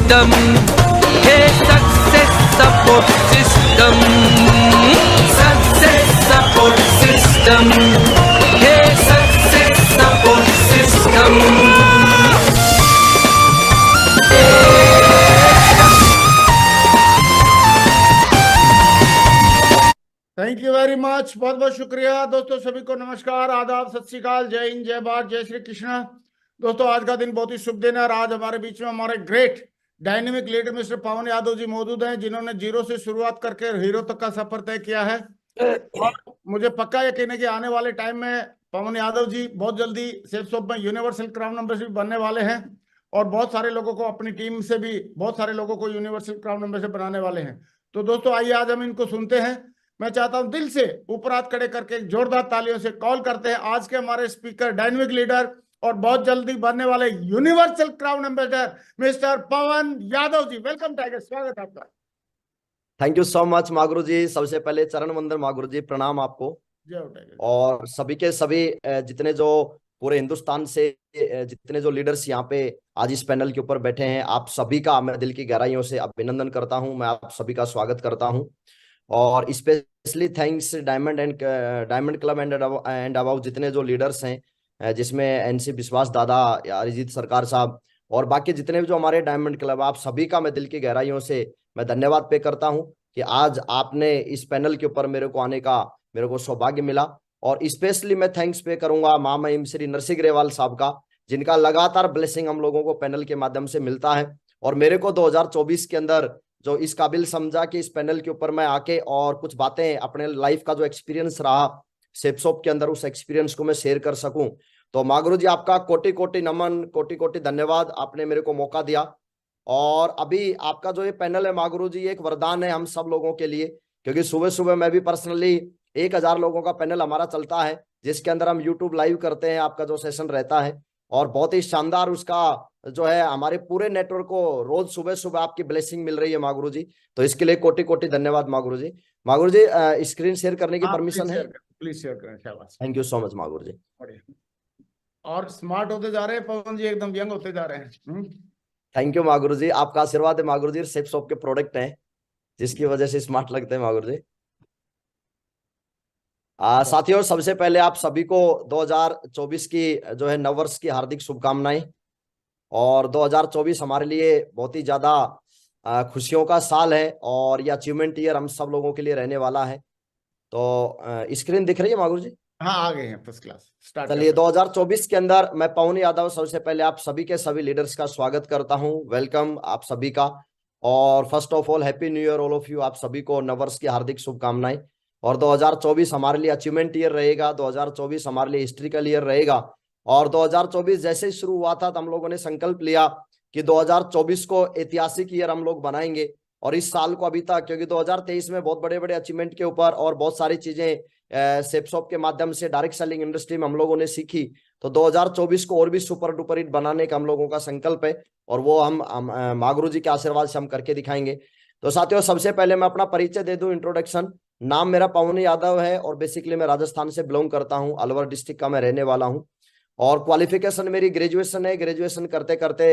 system. Hey, success support system. Success support system. Hey, success support system. Thank you very much. बहुत बहुत शुक्रिया दोस्तों। सभी को नमस्कार, आदाब, सत श्री अकाल, जय हिंद, जय भारत, जय श्री कृष्ण। दोस्तों आज का दिन बहुत ही शुभ दिन है और आज हमारे बीच में हमारे ग्रेट डायनेमिक लीडर मिस्टर पवन यादव जी मौजूद हैं, जिन्होंने जीरो से शुरुआत करके हीरो तक का सफर तय किया है। और मुझे पक्का यकीन है कि आने वाले टाइम में पवन यादव जी बहुत जल्दी सेफसॉफ्ट में यूनिवर्सल क्राउन मेंबरशिप बनने वाले हैं और बहुत सारे लोगों को अपनी टीम से भी बहुत सारे लोगों को यूनिवर्सल क्राउन मेंबरशिप बनाने वाले हैं। तो दोस्तों आइए आज हम इनको सुनते हैं। मैं चाहता हूं दिल से ऊपर हाथ खड़े करके एक जोरदार तालियों से कॉल करते हैं आज के हमारे स्पीकर, डायनेमिक लीडर और बहुत जल्दी बनने वाले यूनिवर्सल क्राउन एम्बेसडर मिस्टर पवन यादव जी। वेलकम टाइगर, स्वागत है आपका। थैंक यू सो मच मागुरु जी। सबसे पहले चरण वंदन मागुरु जी, प्रणाम आपको। जय हो टाइगर। और सभी के सभी जितने जो पूरे हिंदुस्तान से जितने जो लीडर्स यहाँ पे आज इस पैनल के ऊपर बैठे हैं, आप सभी का मैं दिल की गहराइयों से अभिनंदन करता हूँ। मैं आप सभी का स्वागत करता हूँ और specially thanks diamond club and about जितने जो लीडर्स हैं, जिसमें एनसी विश्वास दादा या अरिजीत सरकार साहब और बाकी जितने भी जो हमारे डायमंड क्लब, आप सभी का मैं दिल की गहराइयों से मैं धन्यवाद पे करता हूं कि आज आपने इस पैनल के ऊपर मेरे को आने का मेरे को सौभाग्य मिला। और स्पेशली मैं थैंक्स पे करूंगा महामहिम श्री नरसिंह ग्रेवाल साहब का, जिनका लगातार ब्लेसिंग हम लोगों को पैनल के माध्यम से मिलता है और मेरे को 2024 के अंदर जो इस काबिल समझा कि इस पैनल के ऊपर मैं आके और कुछ बातें अपने लाइफ का जो एक्सपीरियंस रहा सेपसॉप के अंदर, उस एक्सपीरियंस को मैं शेयर कर सकूं। तो मागुरु जी आपका कोटि कोटि नमन, कोटि कोटि धन्यवाद, आपने मेरे को मौका दिया। और अभी आपका जो ये पैनल है मागुरु जी, एक वरदान है हम सब लोगों के लिए, क्योंकि सुबह सुबह मैं भी पर्सनली 1000 लोगों का पैनल हमारा चलता है, जिसके अंदर हम यूट्यूब लाइव करते हैं, आपका जो सेशन रहता है और बहुत ही शानदार उसका जो है हमारे पूरे नेटवर्क को रोज सुबह सुबह आपकी ब्लेसिंग मिल रही है मागुरु जी। तो इसके लिए कोटि कोटि धन्यवाद मागुरु जी। मागुरु जी स्क्रीन शेयर करने की परमिशन है? प्लीज शेयर करें। शाबाश, थैंक यू सो मच मागुरु जी। और स्मार्ट होते जा रहे हैं पवन जी, एकदम यंग होते जा रहे हैं। थैंक यू मागुरु जी, आपका आशीर्वाद है मागुरु जी। सेपसॉप के प्रोडक्ट हैं जिसकी वजह से स्मार्ट लगते हैं मागुरु जी। साथियों, सबसे पहले आप सभी को 2024 की जो है नववर्ष की हार्दिक शुभकामनाएं। और 2024 हमारे लिए बहुत ही ज्यादा खुशियों का साल है और ये अचीवमेंट ईयर हम सब लोगों के लिए रहने वाला है। तो स्क्रीन दिख रही है मागुरु जी? हाँ, आ गए हैं, फर्स्ट क्लास। स्टार्ट चलिए, 2024 के अंदर मैं पवन यादव सबसे पहले आप सभी के सभी लीडर्स का स्वागत करता हूं। वेलकम आप सभी का। और first of all happy new year all of you, आप सभी को नववर्ष की हार्दिक शुभकामनाएं। और 2024 हमारे लिए अचीवमेंट ईयर रहेगा, 2024 हमारे लिए हिस्ट्रिकल ईयर रहेगा। और 2024 जैसे ही शुरू हुआ था तो हम लोगों ने संकल्प लिया कि 2024 को ऐतिहासिक ईयर हम लोग बनाएंगे। और इस साल को अभी तक, क्योंकि 2023 में बहुत बड़े बड़े अचीवमेंट के ऊपर और बहुत सारी चीजें सेपसॉप के माध्यम से डायरेक्ट सेलिंग इंडस्ट्री में हम लोगों ने सीखी, तो 2024 को और भी सुपर डुपर हिट बनाने का हम लोगों का संकल्प है और वो हम मागुरु जी के आशीर्वाद से हम करके दिखाएंगे। तो साथियों, सबसे पहले मैं अपना परिचय दे दूं, इंट्रोडक्शन। नाम मेरा पवन यादव है और बेसिकली मैं राजस्थान से बिलोंग करता हूं, अलवर डिस्ट्रिक्ट का मैं रहने वाला हूं। और क्वालिफिकेशन मेरी ग्रेजुएशन है। ग्रेजुएशन करते करते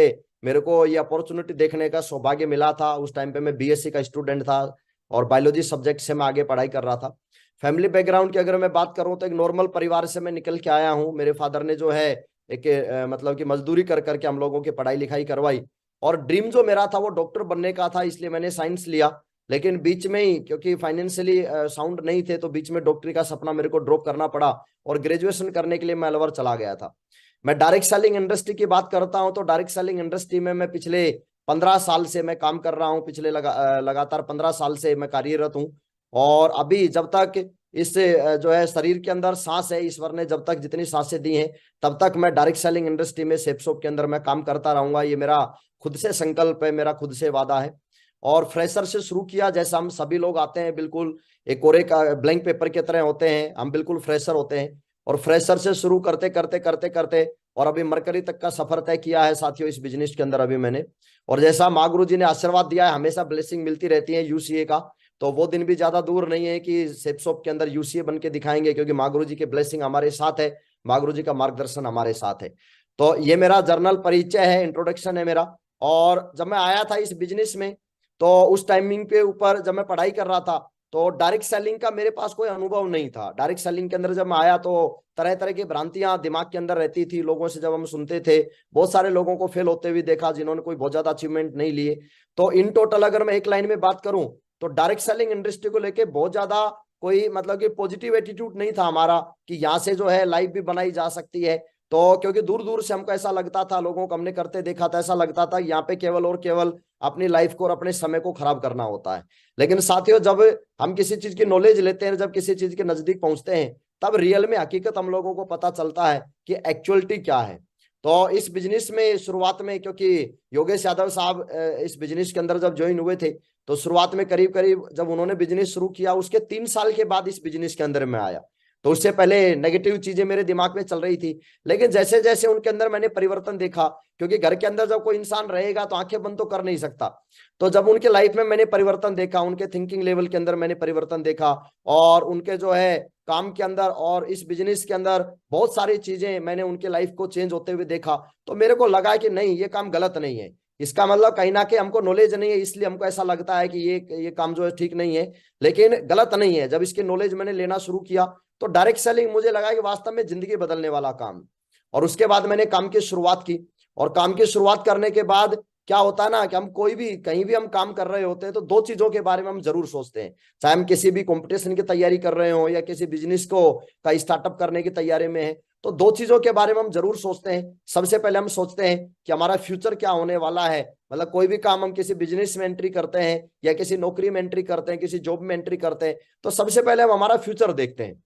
मेरे को ये अपॉर्चुनिटी देखने का सौभाग्य मिला था। उस टाइम पे मैं बीएससी का स्टूडेंट था और बायोलॉजी सब्जेक्ट से मैं आगे पढ़ाई कर रहा था। फैमिली बैकग्राउंड की अगर मैं बात करूं तो एक नॉर्मल परिवार से मैं निकल के आया हूं। मेरे फादर ने जो है एक मतलब कि मजदूरी कर करके हम लोगों की पढ़ाई लिखाई करवाई और ड्रीम जो मेरा था वो डॉक्टर बनने का था, इसलिए मैंने साइंस लिया। लेकिन बीच में ही क्योंकि फाइनेंशियली साउंड नहीं थे तो बीच में डॉक्टरी का सपना मेरे को ड्रॉप करना पड़ा और ग्रेजुएशन करने के लिए मैं अलवर चला गया था। मैं डायरेक्ट सेलिंग इंडस्ट्री की बात करता हूं तो डायरेक्ट सेलिंग इंडस्ट्री में मैं पिछले 15 साल से मैं काम कर रहा हूं। पिछले लगातार 15 साल से मैं कार्यरत हूं। और अभी जब तक इस जो है शरीर के अंदर सांस है, ईश्वर ने जब तक जितनी सांसें दी हैं तब तक मैं डायरेक्ट सेलिंग इंडस्ट्री में सेपसॉप के अंदर मैं काम करता रहूंगा। ये मेरा खुद से संकल्प है, मेरा खुद से वादा है। और फ्रेशर से शुरू किया, जैसा हम सभी लोग आते हैं बिल्कुल एक कोरे का ब्लैंक पेपर की तरह होते हैं, हम बिल्कुल फ्रेशर होते हैं। और फ्रेशर से शुरू करते करते करते करते और अभी मरकरी तक का सफर तय किया है साथियों इस बिजनेस के अंदर अभी मैंने। और जैसा माँ गुरु जी ने आशीर्वाद दिया है, हमेशा ब्लेसिंग मिलती रहती है यूसीए का, तो वो दिन भी ज्यादा दूर नहीं है कि सेपसॉप के अंदर यूसीए बन के दिखाएंगे, क्योंकि माँ गुरु जी की ब्लेसिंग हमारे साथ है, माँ गुरु जी का मार्गदर्शन हमारे साथ है। तो ये मेरा जर्नल परिचय है, इंट्रोडक्शन है मेरा। और जब मैं आया था इस बिजनेस में, तो उस टाइमिंग पे ऊपर जब मैं पढ़ाई कर रहा था, तो डायरेक्ट सेलिंग का मेरे पास कोई अनुभव नहीं था। डायरेक्ट सेलिंग के अंदर जब मैं आया, तो तरह तरह की भ्रांतियां दिमाग के अंदर रहती थी। लोगों से जब हम सुनते थे, बहुत सारे लोगों को फेल होते हुए देखा, जिन्होंने कोई बहुत ज्यादा अचीवमेंट नहीं लिए। तो इन टोटल अगर मैं एक लाइन में बात करूं, तो डायरेक्ट सेलिंग इंडस्ट्री को लेके बहुत ज्यादा कोई मतलब कि पॉजिटिव एटीट्यूड नहीं था हमारा, कि यहाँ से जो है लाइफ भी बनाई जा सकती है। तो क्योंकि दूर दूर से हमको ऐसा लगता था, लोगों को हमने करते देखा था, ऐसा लगता था यहाँ पे केवल और केवल अपनी लाइफ को और अपने समय को खराब करना होता है। लेकिन साथियों, जब हम किसी चीज की नॉलेज लेते हैं, जब किसी चीज के नजदीक पहुंचते हैं, तब रियल में हकीकत हम लोगों को पता चलता है कि एक्चुअलिटी क्या है। तो इस बिजनेस में शुरुआत में, क्योंकि योगेश यादव साहब इस बिजनेस के अंदर जब ज्वाइन हुए थे, तो शुरुआत में करीब करीब जब उन्होंने बिजनेस शुरू किया, उसके 3 साल के बाद इस बिजनेस के अंदर में आया। तो उससे पहले नेगेटिव चीजें मेरे दिमाग में चल रही थी, लेकिन जैसे जैसे उनके अंदर मैंने परिवर्तन देखा, क्योंकि घर के अंदर जब कोई इंसान रहेगा तो आंखें बंद तो कर नहीं सकता। तो जब उनके लाइफ में मैंने परिवर्तन देखा, उनके थिंकिंग लेवल के अंदर मैंने परिवर्तन देखा, और उनके जो है काम के अंदर और इस बिजनेस के अंदर बहुत सारी चीजें मैंने उनके लाइफ को चेंज होते हुए देखा, तो मेरे को लगा कि नहीं, ये काम गलत नहीं है। इसका मतलब कहीं ना कहीं हमको नॉलेज नहीं है, इसलिए हमको ऐसा लगता है कि ये काम जो है ठीक नहीं है, लेकिन गलत नहीं है। जब इसकी नॉलेज मैंने लेना शुरू किया, तो डायरेक्ट सेलिंग मुझे लगा कि वास्तव में जिंदगी बदलने वाला काम। और उसके बाद मैंने काम की शुरुआत की, और काम की शुरुआत करने के बाद क्या होता है ना, कि हम कोई भी कहीं भी हम काम कर रहे होते हैं, तो 2 चीजों के बारे में हम जरूर सोचते हैं। चाहे हम किसी भी कंपटीशन की तैयारी कर रहे हो, या किसी बिजनेस को का स्टार्टअप करने की तैयारी में है, तो 2 चीजों के बारे में हम जरूर सोचते हैं। सबसे पहले हम सोचते हैं कि हमारा फ्यूचर क्या होने वाला है। मतलब कोई भी काम हम किसी बिजनेस में एंट्री करते हैं, या किसी नौकरी में एंट्री करते हैं, किसी जॉब में एंट्री करते हैं, तो सबसे पहले हम हमारा फ्यूचर देखते हैं।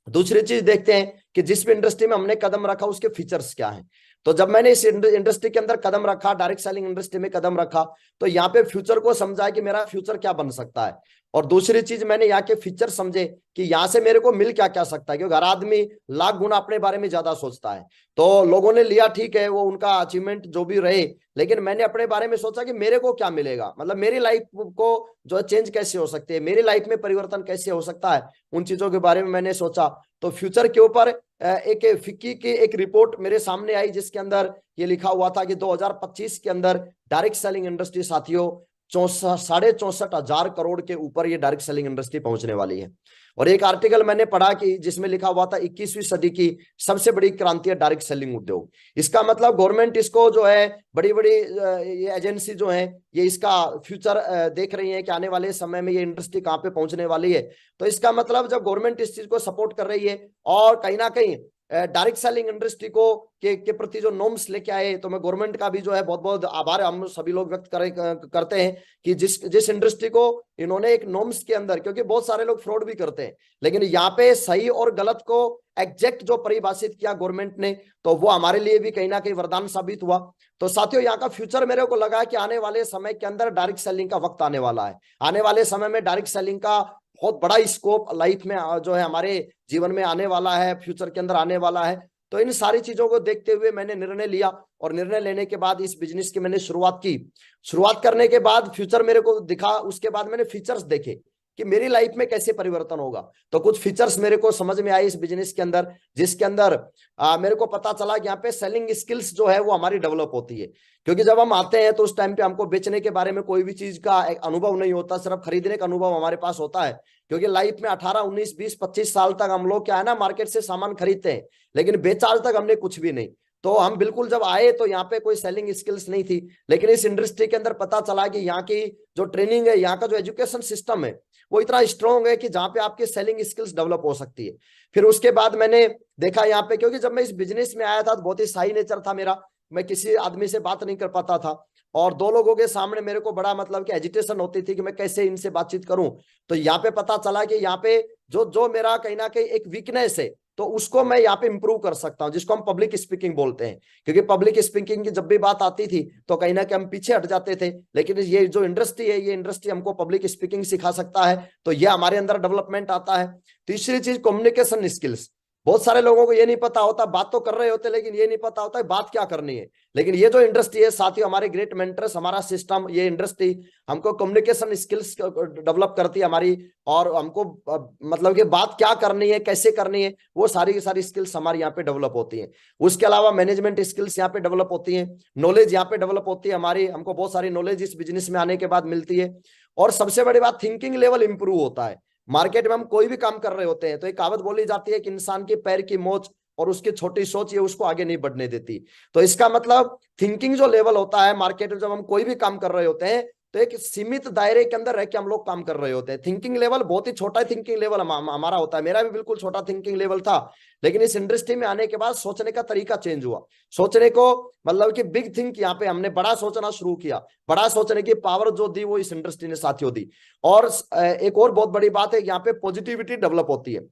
दूसरी चीज देखते हैं कि जिस भी इंडस्ट्री में हमने कदम रखा, उसके फीचर्स क्या हैं। तो जब मैंने इस इंडस्ट्री के अंदर कदम रखा, डायरेक्ट सेलिंग इंडस्ट्री में कदम रखा, तो यहाँ पे फ्यूचर को समझा कि मेरा फ्यूचर क्या बन सकता है। और दूसरी चीज, मैंने यहाँ के फीचर समझे कि यहाँ से मेरे को मिल क्या क्या सकता है, क्योंकि हर आदमी लाख गुना अपने बारे में ज्यादा सोचता है। तो लोगों ने लिया, ठीक है, वो उनका अचीवमेंट जो भी रहे, लेकिन मैंने अपने बारे में सोचा कि मेरे को क्या मिलेगा, मतलब मेरी लाइफ को जो चेंज कैसे हो सकती है, मेरी लाइफ में परिवर्तन कैसे हो सकता है, उन चीजों के बारे में मैंने सोचा। तो फ्यूचर के ऊपर एक फिक्की की एक रिपोर्ट मेरे सामने आई, जिसके अंदर ये लिखा हुआ था कि 2025 के अंदर डायरेक्ट सेलिंग इंडस्ट्री साथियों 64,500 करोड़ के ऊपर ये डायरेक्ट सेलिंग इंडस्ट्री पहुंचने वाली है। और एक आर्टिकल मैंने पढ़ा कि जिसमें लिखा हुआ था 21वीं सदी की सबसे बड़ी क्रांति है डायरेक्ट सेलिंग उद्योग। इसका मतलब गवर्नमेंट इसको जो है, बड़ी बड़ी ये एजेंसी जो है, ये इसका फ्यूचर देख रही है कि आने वाले समय में ये इंडस्ट्री कहाँ पे पहुंचने वाली है। तो इसका मतलब जब गवर्नमेंट इस चीज को सपोर्ट कर रही है, और कहीं ना कहीं डायरेक्ट सेलिंग इंडस्ट्री को के प्रति जो नॉर्म्स लेके आए, तो मैं गवर्नमेंट का भी जो है बहुत बहुत आभार हम सभी लोग व्यक्त करते हैं कि जिस इंडस्ट्री को इन्होंने एक नॉर्म्स के अंदर, क्योंकि बहुत सारे लोग फ्रॉड भी करते हैं, लेकिन यहाँ पे सही और गलत को एग्जैक्ट जो परिभाषित किया गवर्नमेंट ने, तो वो हमारे लिए भी कहीं ना कहीं वरदान साबित हुआ। तो साथियों, यहाँ का फ्यूचर मेरे को लगा कि आने वाले समय के अंदर डायरेक्ट सेलिंग का वक्त आने वाला है। आने वाले समय में डायरेक्ट सेलिंग का बहुत बड़ा स्कोप लाइफ में जो है हमारे जीवन में आने वाला है, फ्यूचर के अंदर आने वाला है। तो इन सारी चीजों को देखते हुए मैंने निर्णय लिया, और निर्णय लेने के बाद इस बिजनेस की मैंने शुरुआत की। शुरुआत करने के बाद फ्यूचर मेरे को दिखा, उसके बाद मैंने फीचर्स देखे कि मेरी लाइफ में कैसे परिवर्तन होगा। तो कुछ फीचर्स मेरे को समझ में आए इस बिजनेस के अंदर, जिसके अंदर मेरे को पता चला कि यहाँ पे सेलिंग स्किल्स जो है वो हमारी डेवलप होती है। क्योंकि जब हम आते हैं तो उस टाइम पे हमको बेचने के बारे में कोई भी चीज का अनुभव नहीं होता, सिर्फ खरीदने का अनुभव हमारे पास होता है। क्योंकि लाइफ में 18, 19, 20, 25 साल तक हम लोग क्या है ना, मार्केट से सामान खरीदते हैं, लेकिन बेचा आज तक हमने कुछ भी नहीं। तो हम बिल्कुल जब आए तो यहाँ पे कोई सेलिंग स्किल्स नहीं थी, लेकिन इस इंडस्ट्री के अंदर पता चला कि यहाँ की जो ट्रेनिंग है, यहाँ का जो एजुकेशन सिस्टम है, वो इतना स्ट्रॉन्ग है कि जहाँ पे आपकी सेलिंग स्किल्स डेवलप हो सकती है। फिर उसके बाद मैंने देखा यहाँ पे, क्योंकि जब मैं इस बिजनेस में आया था तो बहुत ही शाई नेचर था मेरा, मैं किसी आदमी से बात नहीं कर पाता था, और 2 लोगों के सामने मेरे को बड़ा मतलब कि एजिटेशन होती थी कि मैं कैसे इनसे बातचीत करूं। तो यहाँ पे पता चला कि यहाँ पे जो मेरा कहीं ना कहीं एक वीकनेस है, तो उसको मैं यहाँ पे इंप्रूव कर सकता हूँ, जिसको हम पब्लिक स्पीकिंग बोलते हैं। क्योंकि पब्लिक स्पीकिंग की जब भी बात आती थी तो कहीं ना कहीं हम पीछे हट जाते थे, लेकिन ये जो इंडस्ट्री है, ये इंडस्ट्री हमको पब्लिक स्पीकिंग सिखा सकता है, तो ये हमारे अंदर डेवलपमेंट आता है। तीसरी चीज, कम्युनिकेशन स्किल्स। बहुत सारे लोगों को ये नहीं पता होता, बात तो कर रहे होते लेकिन ये नहीं पता होता है बात क्या करनी है। लेकिन ये जो इंडस्ट्री है साथियों, हमारे ग्रेट मेंटर्स, हमारा सिस्टम, ये इंडस्ट्री हमको कम्युनिकेशन स्किल्स डेवलप करती है हमारी, और हमको मतलब कि बात क्या करनी है, कैसे करनी है, वो सारी की सारी स्किल्स हमारी यहाँ पे डेवलप होती है। उसके अलावा मैनेजमेंट स्किल्स यहाँ पे डेवलप होती है, नॉलेज यहाँ पे डेवलप होती है हमारी, हमको बहुत सारी नॉलेज इस बिजनेस में आने के बाद मिलती है। और सबसे बड़ी बात, थिंकिंग लेवल इंप्रूव होता है। मार्केट में हम कोई भी काम कर रहे होते हैं तो एक कहावत बोली जाती है कि इंसान के पैर की मोच और उसकी छोटी सोच ये उसको आगे नहीं बढ़ने देती। तो इसका मतलब थिंकिंग जो लेवल होता है मार्केट में, जब हम कोई भी काम कर रहे होते हैं तो एक सीमित दायरे के अंदर रह के हम लोग काम कर रहे होते हैं। थिंकिंग लेवल बहुत ही छोटा थिंकिंग लेवल हमारा होता है, मेरा भी बिल्कुल छोटा थिंकिंग लेवल था, लेकिन इस इंडस्ट्री में आने के बाद सोचने का तरीका चेंज हुआ। सोचने को मतलब कि बिग थिंक, यहाँ पे हमने बड़ा सोचना शुरू किया, बड़ा सोचने की पावर जो दी वो इस इंडस्ट्री ने साथियों दी। और एक और बहुत बड़ी बात है, यहाँ पे पॉजिटिविटी डेवलप होती है।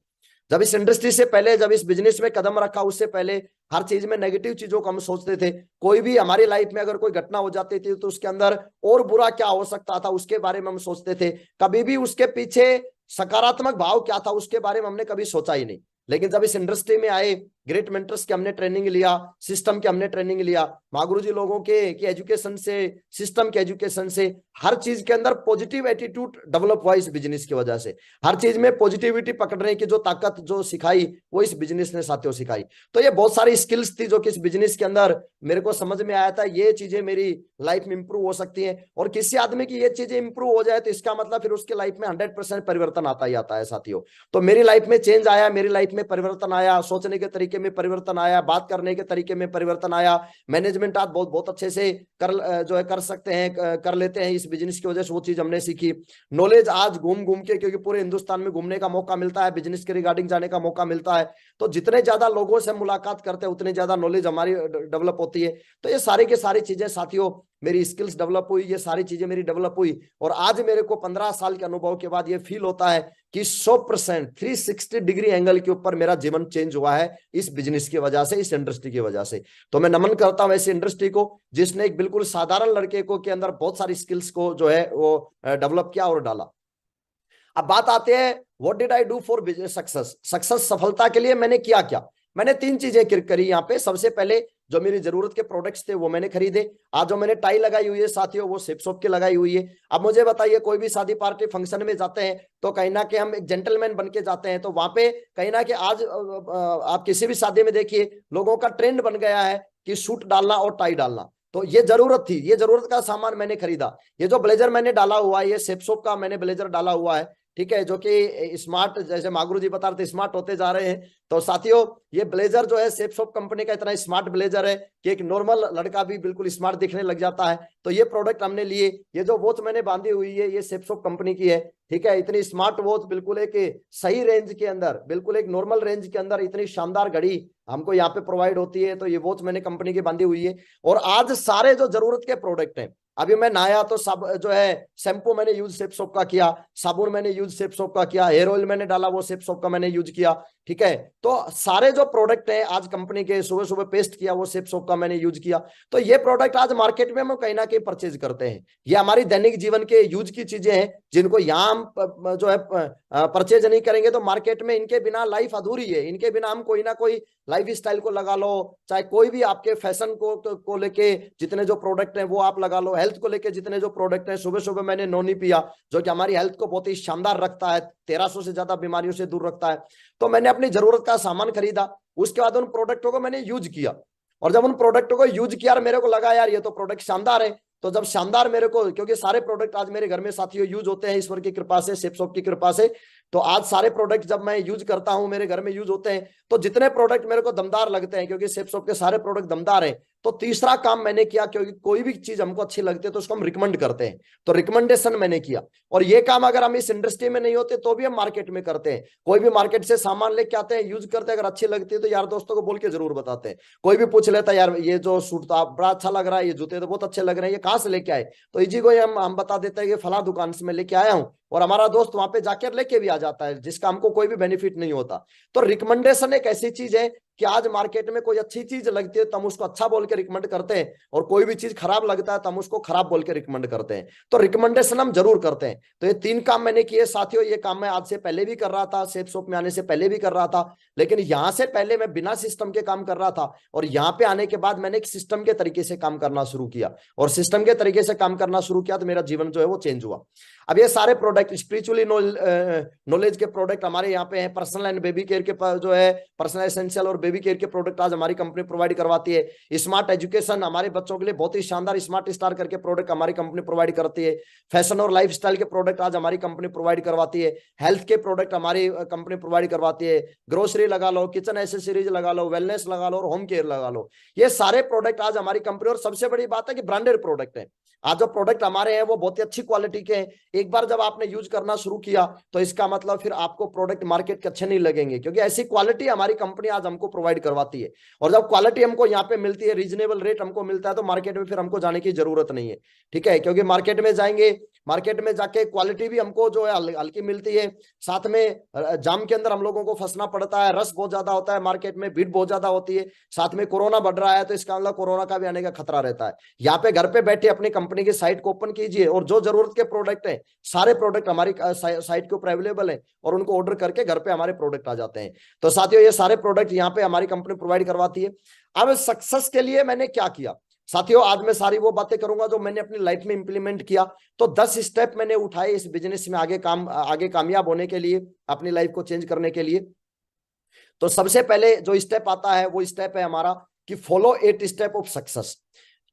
जब इस इंडस्ट्री से पहले, जब इस बिजनेस में कदम रखा उससे पहले हर चीज में नेगेटिव चीजों को हम सोचते थे। कोई भी हमारी लाइफ में अगर कोई घटना हो जाती थी तो उसके अंदर और बुरा क्या हो सकता था उसके बारे में हम सोचते थे, कभी भी उसके पीछे सकारात्मक भाव क्या था उसके बारे में हमने कभी सोचा ही नहीं। लेकिन जब इस इंडस्ट्री में आए, ग्रेट मेंटर्स की हमने ट्रेनिंग लिया, सिस्टम की हमने ट्रेनिंग लिया, महागुरु जी लोगों के एजुकेशन से, सिस्टम के एजुकेशन से, हर चीज के अंदर पॉजिटिव एटीट्यूड डेवलप हुआ इस बिजनेस की वजह से। हर चीज में पॉजिटिविटी पकड़ने की जो ताकत जो सिखाई वो इस बिजनेस ने साथियों सिखाई। तो ये बहुत सारी स्किल्स थी जो कि इस बिजनेस के अंदर मेरे को समझ में आया था, ये चीजें मेरी लाइफ में इंप्रूव हो सकती हैं। और किसी आदमी की ये चीजें इंप्रूव हो जाए तो इसका मतलब फिर उसके लाइफ में 100% परिवर्तन आता ही आता है साथियों। तो मेरी लाइफ में चेंज आया, मेरी लाइफ में परिवर्तन आया, सोचने के तरीके में परिवर्तन आया, बात करने के तरीके में परिवर्तन आया। मैनेजमेंट आज बहुत बहुत अच्छे से जो है कर सकते हैं, कर लेते हैं इस बिजनेस की वजह से, वो चीज हमने सीखी। नॉलेज आज घूम घूम के, क्योंकि पूरे हिंदुस्तान में घूमने का मौका मिलता है, बिजनेस के रिगार्डिंग जाने का मौका मिलता है, तो जितने ज्यादा लोगों से मुलाकात करते हैं उतनी ज्यादा नॉलेज हमारी डेवलप होती है। तो ये सारी की सारी चीजें साथियों, मेरी स्किल्स डेवलप हुई, ये सारी चीजें मेरी डेवलप हुई। और आज मेरे को 15 साल के अनुभव के बाद ये फील होता है कि 100% 360 डिग्री एंगल के ऊपर मेरा जीवन चेंज हुआ है इस बिजनेस की वजह से, इस इंडस्ट्री की वजह से। तो मैं नमन करता हूं ऐसी इंडस्ट्री को जिसने एक बिल्कुल साधारण लड़के को के अंदर बहुत सारी स्किल्स को जो है वो डेवलप किया और डाला। अब बात आते हैं, what did I do for business success. Success, सफलता के लिए मैंने किया क्या। मैंने 3 चीजें करी यहाँ पे। सबसे पहले जो मेरी जरूरत के प्रोडक्ट्स थे वो मैंने खरीदे। आज जो मैंने टाई लगाई हुई है साथियों वो सिपसॉप की लगाई हुई है। अब मुझे बताइए, कोई भी शादी पार्टी फंक्शन में जाते हैं तो कहीं ना कहीं हम एक जेंटलमैन बन के जाते हैं, तो वहां पे कहीं ना कहीं आज आप किसी भी शादी में देखिए लोगों का ट्रेंड बन गया है कि सूट डालना और टाई डालना। तो ये जरूरत थी, ये जरूरत का सामान मैंने खरीदा। ये जो ब्लेजर मैंने डाला हुआ है, ये सिपसॉप का मैंने ब्लेजर डाला हुआ है, ठीक है, जो कि स्मार्ट, जैसे महागुरु जी बता रहे थे स्मार्ट होते जा रहे हैं। तो साथियों ये ब्लेजर जो है सिपसॉप कंपनी का इतना स्मार्ट ब्लेजर है कि एक नॉर्मल लड़का भी बिल्कुल स्मार्ट दिखने लग जाता है। तो ये प्रोडक्ट हमने लिए। ये जो वॉच मैंने बांधी हुई है ये सिपसॉप कंपनी की है, ठीक है। इतनी स्मार्ट वॉच, बिल्कुल एक सही रेंज के अंदर, बिल्कुल एक नॉर्मल रेंज के अंदर इतनी शानदार घड़ी हमको यहाँ पे प्रोवाइड होती है। तो ये वॉच मैंने कंपनी की बांधी हुई है। और आज सारे जो जरूरत के प्रोडक्ट हैं, अभी मैं नहाया तो सब जो है शैम्पू मैंने यूज सिपसॉप का किया, साबुन मैंने यूज सिपसॉप का किया, हेयर ऑयल मैंने डाला वो सिपसॉप का मैंने यूज किया, ठीक है। तो सारे जो प्रोडक्ट हैं आज कंपनी के, सुबह सुबह पेस्ट किया वो सिपसॉप का मैंने यूज किया। तो ये प्रोडक्ट आज मार्केट में हम कहीं ना कहीं परचेज करते हैं। ये हमारी दैनिक जीवन के यूज की चीजें हैं जिनको यहाँ हम जो है परचेज नहीं करेंगे तो मार्केट में इनके बिना लाइफ अधूरी है। इनके बिना हम कोई ना कोई लाइफ स्टाइल को लगा लो, चाहे कोई भी आपके फैशन को लेके जितने जो प्रोडक्ट हैं वो आप लगा लो, हेल्थ को लेके जितने जो प्रोडक्ट हैं। सुबह सुबह मैंने नोनी पिया जो कि हमारी हेल्थ को बहुत ही शानदार रखता है, 1300 से ज्यादा बीमारियों से दूर रखता है। तो मैंने अपनी जरूरत का सामान खरीदा, उसके बाद उन प्रोडक्टों को मैंने यूज किया। और जब उन प्रोडक्टों को यूज किया मेरे को लगा यार ये तो प्रोडक्ट शानदार है। तो जब शानदार मेरे को, क्योंकि सारे प्रोडक्ट आज मेरे घर में साथियों यूज होते हैं ईश्वर की कृपा से, सिपसॉप की कृपा से, तो आज सारे प्रोडक्ट जब मैं यूज करता हूं मेरे घर में यूज होते हैं। तो जितने प्रोडक्ट मेरे को दमदार लगते हैं, क्योंकि सिपसॉप के सारे प्रोडक्ट दमदार हैं, तो तीसरा काम मैंने किया, क्योंकि कोई भी चीज हमको अच्छी लगती है तो उसको हम रिकमेंड करते हैं, तो रिकमेंडेशन मैंने किया। और ये काम अगर हम इस इंडस्ट्री में नहीं होते तो भी हम मार्केट में करते हैं। कोई भी मार्केट से सामान लेके आते हैं, यूज करते हैं, अगर अच्छी लगती है तो यार दोस्तों को बोल के जरूर बताते हैं। कोई भी पूछ लेता है यार ये जो सूट तो बड़ा अच्छा लग रहा है, ये जूते तो बहुत अच्छे लग रहे हैं, ये कहाँ से लेके आए, तो इजी को हम बता देते हैं कि फला दुकान से मैं लेके आया हूँ, और हमारा दोस्त वहां पे जाकर लेके भी आ जाता है, जिसका हमको कोई भी बेनिफिट नहीं होता। तो रिकमेंडेशन एक ऐसी चीज है कि आज मार्केट में कोई अच्छी चीज लगती है तो हम उसको अच्छा बोल के रिकमेंड करते हैं, और कोई भी चीज खराब लगता है तो हम उसको खराब बोल के रिकमेंड करते हैं। तो रिकमेंडेशन हम जरूर करते हैं। तो ये 3 काम मैंने किए साथियों। ये काम मैं आज से पहले भी कर रहा था, सेफ शॉप में आने से पहले भी कर रहा था, लेकिन यहां से पहले मैं बिना सिस्टम के काम कर रहा था, और यहाँ पे आने के बाद मैंने एक सिस्टम के तरीके से काम करना शुरू किया, और सिस्टम के तरीके से काम करना शुरू किया तो मेरा जीवन जो है वो चेंज हुआ। अब ये सारे प्रोडक्ट स्पिरिचुअली नॉलेज के प्रोडक्ट हमारे यहाँ पे हैं। पर्सनल एंड बेबी केयर के जो है पर्सनल एसेंशियल और बेबी केयर के प्रोडक्ट आज हमारी कंपनी प्रोवाइड करवाती है। स्मार्ट एजुकेशन हमारे बच्चों के लिए बहुत ही शानदार स्मार्ट स्टार करके प्रोडक्ट हमारी कंपनी प्रोवाइड करती है। फैशन और लाइफस्टाइल के प्रोडक्ट आज हमारी कंपनी प्रोवाइड करवाती है। हेल्थ के प्रोडक्ट हमारी कंपनी प्रोवाइड करवाती है। ग्रोसरी लगा लो, किचन एसेसरीज लगा लो, वेलनेस लगा लो और होम केयर लगा लो, ये सारे प्रोडक्ट आज हमारी कंपनी। और सबसे बड़ी बात है कि ब्रांडेड प्रोडक्ट है। आज जो प्रोडक्ट हमारे हैं वो बहुत ही अच्छी क्वालिटी के हैं। एक बार जब आपने यूज करना शुरू किया तो इसका मतलब फिर आपको प्रोडक्ट मार्केट के अच्छे नहीं लगेंगे, क्योंकि ऐसी क्वालिटी हमारी कंपनी आज हमको प्रोवाइड करवाती है। और जब क्वालिटी हमको यहाँ पे मिलती है, रीजनेबल रेट हमको मिलता है, तो मार्केट में फिर हमको जाने की जरूरत नहीं है। ठीक है, क्योंकि मार्केट में जाएंगे, मार्केट में जाके क्वालिटी भी हमको जो है हल्की मिलती है। साथ में जाम के अंदर हम लोगों को फंसना पड़ता है, रश बहुत ज्यादा होता है मार्केट में, भीड़ बहुत ज्यादा होती है। साथ में कोरोना बढ़ रहा है तो इसका मतलब कोरोना का भी आने का खतरा रहता है। यहाँ पे घर पे बैठे अपनी कंपनी की साइट को ओपन कीजिए, और जो जरूरत के प्रोडक्ट है सारे प्रोडक्ट हमारी साइट के ऊपर अवेलेबल है, और उनको ऑर्डर करके घर पे हमारे प्रोडक्ट आ जाते हैं। तो साथियों ये सारे प्रोडक्ट यहाँ पे हमारी कंपनी प्रोवाइड करवाती है। अब सक्सेस के लिए मैंने क्या किया साथियों, आज मैं सारी वो बातें करूंगा जो मैंने अपनी लाइफ में इंप्लीमेंट किया। तो 10 स्टेप मैंने उठाए इस बिजनेस में आगे कामयाब होने के लिए, अपनी लाइफ को चेंज करने के लिए। तो सबसे पहले जो स्टेप आता है वो स्टेप है हमारा कि follow 8 step of success.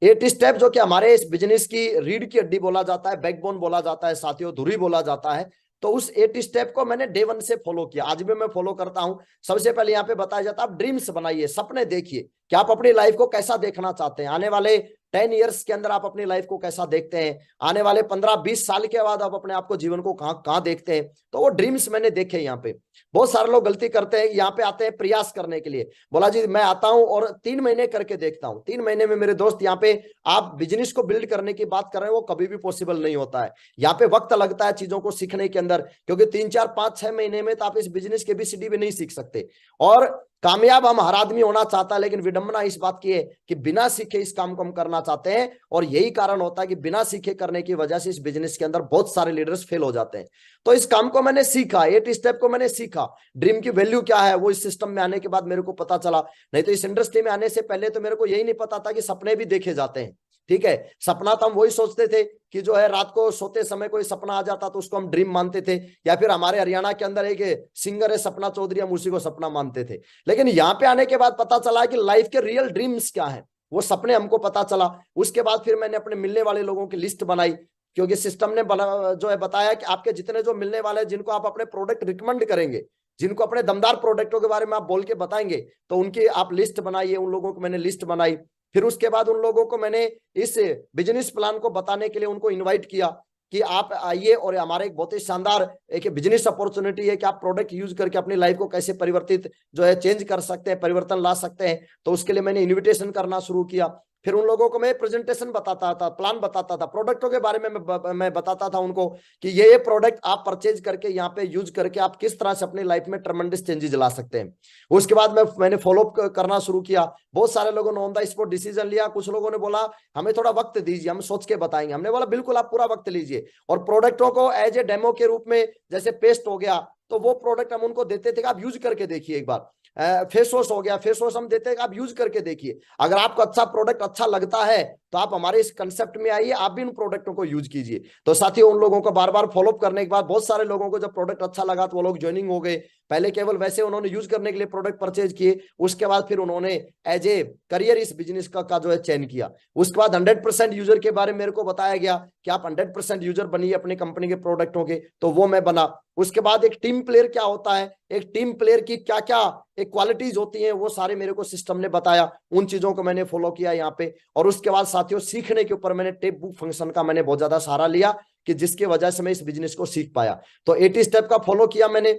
8 step जो कि हमारे इस बिजनेस की रीढ़ की हड्डी बोला जाता है, बैकबोन बोला जाता है साथियों, धुरी बोला जाता है। तो उस 8 स्टेप को मैंने डे 1 से फॉलो किया, आज भी मैं फॉलो करता हूं। सबसे पहले यहाँ पे बताया जाता है आप ड्रीम्स बनाइए, सपने देखिए कि आप अपनी लाइफ को कैसा देखना चाहते हैं। आने वाले 10 ईयर्स के अंदर आप अपनी लाइफ को कैसा देखते हैं, आने वाले 15-20 साल के बाद आप अपने आप को जीवन को कहाँ देखते हैं। तो वो ड्रीम्स मैंने देखे। यहाँ पे बहुत सारे लोग गलती करते हैं, यहाँ पे आते हैं प्रयास करने के लिए, बोला जी मैं आता हूं और 3 महीने करके देखता हूं। 3 महीने में मेरे दोस्त यहाँ पे आप बिजनेस को बिल्ड करने की बात कर रहे हैं, वो कभी भी पॉसिबल नहीं होता है। यहाँ पे वक्त लगता है चीजों को सीखने के अंदर, क्योंकि 3, 4, 5, 6 महीने में तो आप इस बिजनेस के ABCD भी नहीं सीख सकते। और कामयाब हम हर आदमी होना चाहता है, लेकिन विडंबना इस बात की है कि बिना सीखे इस काम को हम करना चाहते हैं, और यही कारण होता है कि बिना सीखे करने की वजह से इस बिजनेस के अंदर बहुत सारे लीडर्स फेल हो जाते हैं। तो इस काम को मैंने सीखा, 8 स्टेप को मैंने सीखा। ड्रीम की वैल्यू क्या है वो इस सिस्टम में आने के बाद मेरे को पता चला। नहीं तो इस इंडस्ट्री में आने से पहले तो मेरे को यही नहीं पता था कि सपने भी देखे जाते हैं। ठीक है, सपना तो हम वही सोचते थे कि जो है रात को सोते समय कोई सपना आ जाता तो उसको हम ड्रीम मानते थे, या फिर हमारे हरियाणा के अंदर एक सिंगर है सपना चौधरी, हम उसी को सपना मानते थे। लेकिन यहाँ पे आने के बाद पता चला कि लाइफ के रियल ड्रीम्स क्या है, वो सपने हमको पता चला। उसके बाद फिर मैंने अपने मिलने वाले लोगों की लिस्ट बनाई, क्योंकि सिस्टम ने जो है बताया कि आपके जितने जो मिलने वाले हैं, जिनको आप अपने प्रोडक्ट रिकमेंड करेंगे, जिनको अपने दमदार प्रोडक्टों के बारे में आप बोल के बताएंगे, तो उनकी आप लिस्ट बनाइए। उन लोगों को मैंने लिस्ट बनाई। फिर उसके बाद उन लोगों को मैंने इस बिजनेस प्लान को बताने के लिए उनको इनवाइट किया कि आप आइए, और हमारे एक बहुत ही शानदार एक बिजनेस अपॉर्चुनिटी है कि आप प्रोडक्ट यूज करके अपनी लाइफ को कैसे परिवर्तित जो है चेंज कर सकते हैं, परिवर्तन ला सकते हैं। तो उसके लिए मैंने इन्विटेशन करना शुरू किया। फिर उन लोगों को मैं प्रेजेंटेशन बताता था, प्लान बताता था, प्रोडक्टों के बारे में मैं बताता था उनको कि ये प्रोडक्ट आप परचेज करके यहाँ पे यूज करके आप किस तरह से अपनी लाइफ में ट्रमेंडस चेंजेस ला सकते हैं। उसके बाद मैंने फॉलोअप करना शुरू किया। बहुत सारे लोगों ने ऑन द स्पॉट डिसीजन लिया। कुछ लोगों ने बोला हमें थोड़ा वक्त दीजिए, हम सोच के बताएंगे। हमने बोला बिल्कुल आप पूरा वक्त लीजिए। और प्रोडक्टों को एज ए डेमो के रूप में, जैसे पेस्ट हो गया तो वो प्रोडक्ट हम उनको देते थे कि आप यूज करके देखिए एक बार। फेस वॉश हो गया, फेस वॉश हम देते हैं कि आप यूज करके देखिए। अगर आपको अच्छा प्रोडक्ट अच्छा लगता है तो आप हमारे इस कंसेप्ट में आइए, आप भी इन प्रोडक्टों को यूज कीजिए। तो साथियों उन लोगों को बार बार फॉलोअप करने के बाद बहुत सारे लोगों को जब प्रोडक्ट अच्छा लगा तो वो लोग ज्वाइनिंग हो गए। पहले केवल वैसे उन्होंने यूज करने के लिए प्रोडक्ट परचेज किए, उसके बाद फिर उन्होंने एज ए करियर इस बिजनेस का जो है चयन किया। उसके बाद 100% यूजर के बारे में मेरे को बताया गया कि आप 100% यूजर बनिए अपनी कंपनी के प्रोडक्टों के, तो वो मैं बना। उसके बाद एक टीम प्लेयर क्या होता है, एक टीम प्लेयर की क्या क्या एक क्वालिटीज होती हैं, वो सारे मेरे को सिस्टम ने बताया। उन चीजों को मैंने फॉलो किया यहाँ पे। और उसके बाद साथियों सीखने के ऊपर मैंने टेप बुक फंक्शन का मैंने बहुत ज्यादा सहारा लिया, कि जिसकी वजह से मैं इस बिजनेस को सीख पाया। तो 80 स्टेप का फॉलो किया मैंने।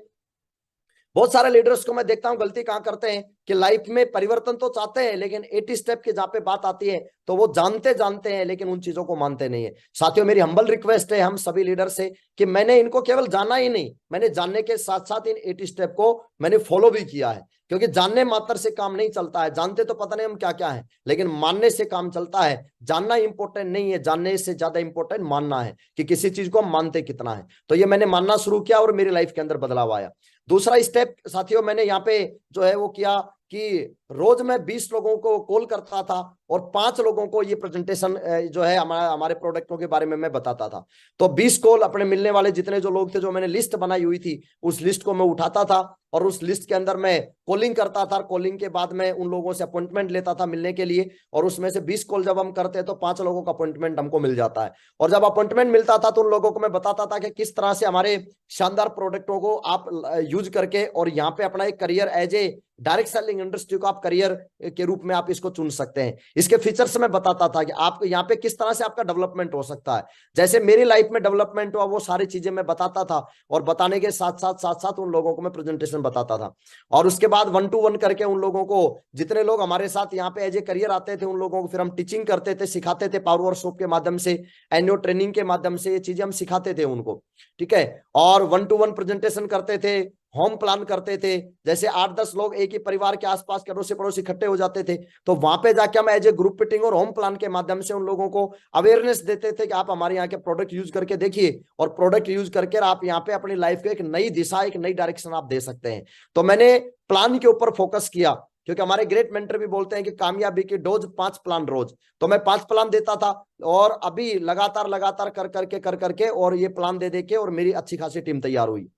बहुत सारे लीडर्स को मैं देखता हूं गलती कहां करते हैं कि लाइफ में परिवर्तन तो चाहते हैं, लेकिन 80 स्टेप की जहां पे बात आती है तो वो जानते जानते हैं लेकिन उन चीजों को मानते नहीं है। साथियों, मेरी हम्बल रिक्वेस्ट है हम सभी लीडर से कि मैंने इनको केवल जाना ही नहीं, मैंने जानने के साथ साथ इन 80 स्टेप को मैंने फॉलो भी किया है। क्योंकि जानने मात्र से काम नहीं चलता है, जानते तो पता नहीं हम क्या क्या है, लेकिन मानने से काम चलता है। जानना इंपॉर्टेंट नहीं है, जानने से ज्यादा इंपॉर्टेंट मानना है कि किसी चीज को हम मानते कितना है। तो ये मैंने मानना शुरू किया और मेरी लाइफ के अंदर बदलाव आया। दूसरा स्टेप साथियों, मैंने यहाँ पे जो है वो किया कि रोज मैं 20 लोगों को कॉल करता था और 5 लोगों को ये प्रेजेंटेशन जो है हमारे प्रोडक्टों के बारे में मैं बताता था। तो 20 कॉल अपने मिलने वाले जितने जो लोग थे, जो मैंने लिस्ट बनाई हुई थी, उस लिस्ट को मैं उठाता था और उस लिस्ट के अंदर मैं कॉलिंग करता था। कॉलिंग के बाद मैं उन लोगों से अपॉइंटमेंट लेता था मिलने के लिए, और उसमें से 20 कॉल जब हम करते तो 5 लोगों का अपॉइंटमेंट हमको मिल जाता है। और जब अपॉइंटमेंट मिलता था तो उन लोगों को मैं बताता था कि किस तरह से हमारे शानदार प्रोडक्टों को आप यूज करके और यहाँ पे अपना एक career as a direct selling industry को आप करियर के रूप में आप इसको चुन सकते हैं। इसके फीचर्स मैं बताता था कि आपको यहाँ पे किस तरह से आपका डेवलपमेंट हो सकता है। जैसे मेरी लाइफ में डेवलपमेंट हुआ वो सारी चीजें मैं बताता था, और बताने के साथ साथ उन लोगों को मैं प्रेजेंटेशन बताता था। और उसके बाद 1 to 1 करके उन लोगों को, जितने लोग हमारे साथ यहाँ पे एज ए करियर आते थे, उन लोगों को फिर हम टीचिंग करते थे, सिखाते थे पावर वर्कशॉप के माध्यम से, एनुअल ट्रेनिंग के माध्यम से ये चीजें हम सिखाते थे उनको। ठीक है, और 1 to 1 प्रेजेंटेशन करते थे, होम प्लान करते थे। जैसे 8-10 लोग एक ही परिवार के आसपास के अड़ोसी पड़ोसी इकट्ठे हो जाते थे, तो वहां पे जाके हम एज ए ग्रुप मीटिंग और होम प्लान के माध्यम से उन लोगों को अवेयरनेस देते थे कि आप हमारे यहाँ के प्रोडक्ट यूज करके देखिए, और प्रोडक्ट यूज करके आप यहाँ पे अपनी लाइफ को एक नई दिशा, एक नई डायरेक्शन आप दे सकते हैं। तो मैंने प्लान के ऊपर फोकस किया, क्योंकि हमारे ग्रेट मेंटर भी बोलते हैं कि कामयाबी की डोज 5 प्लान रोज। तो मैं 5 प्लान देता था, और अभी लगातार कर करके और ये प्लान दे दे के और मेरी अच्छी खासी टीम तैयार हुई।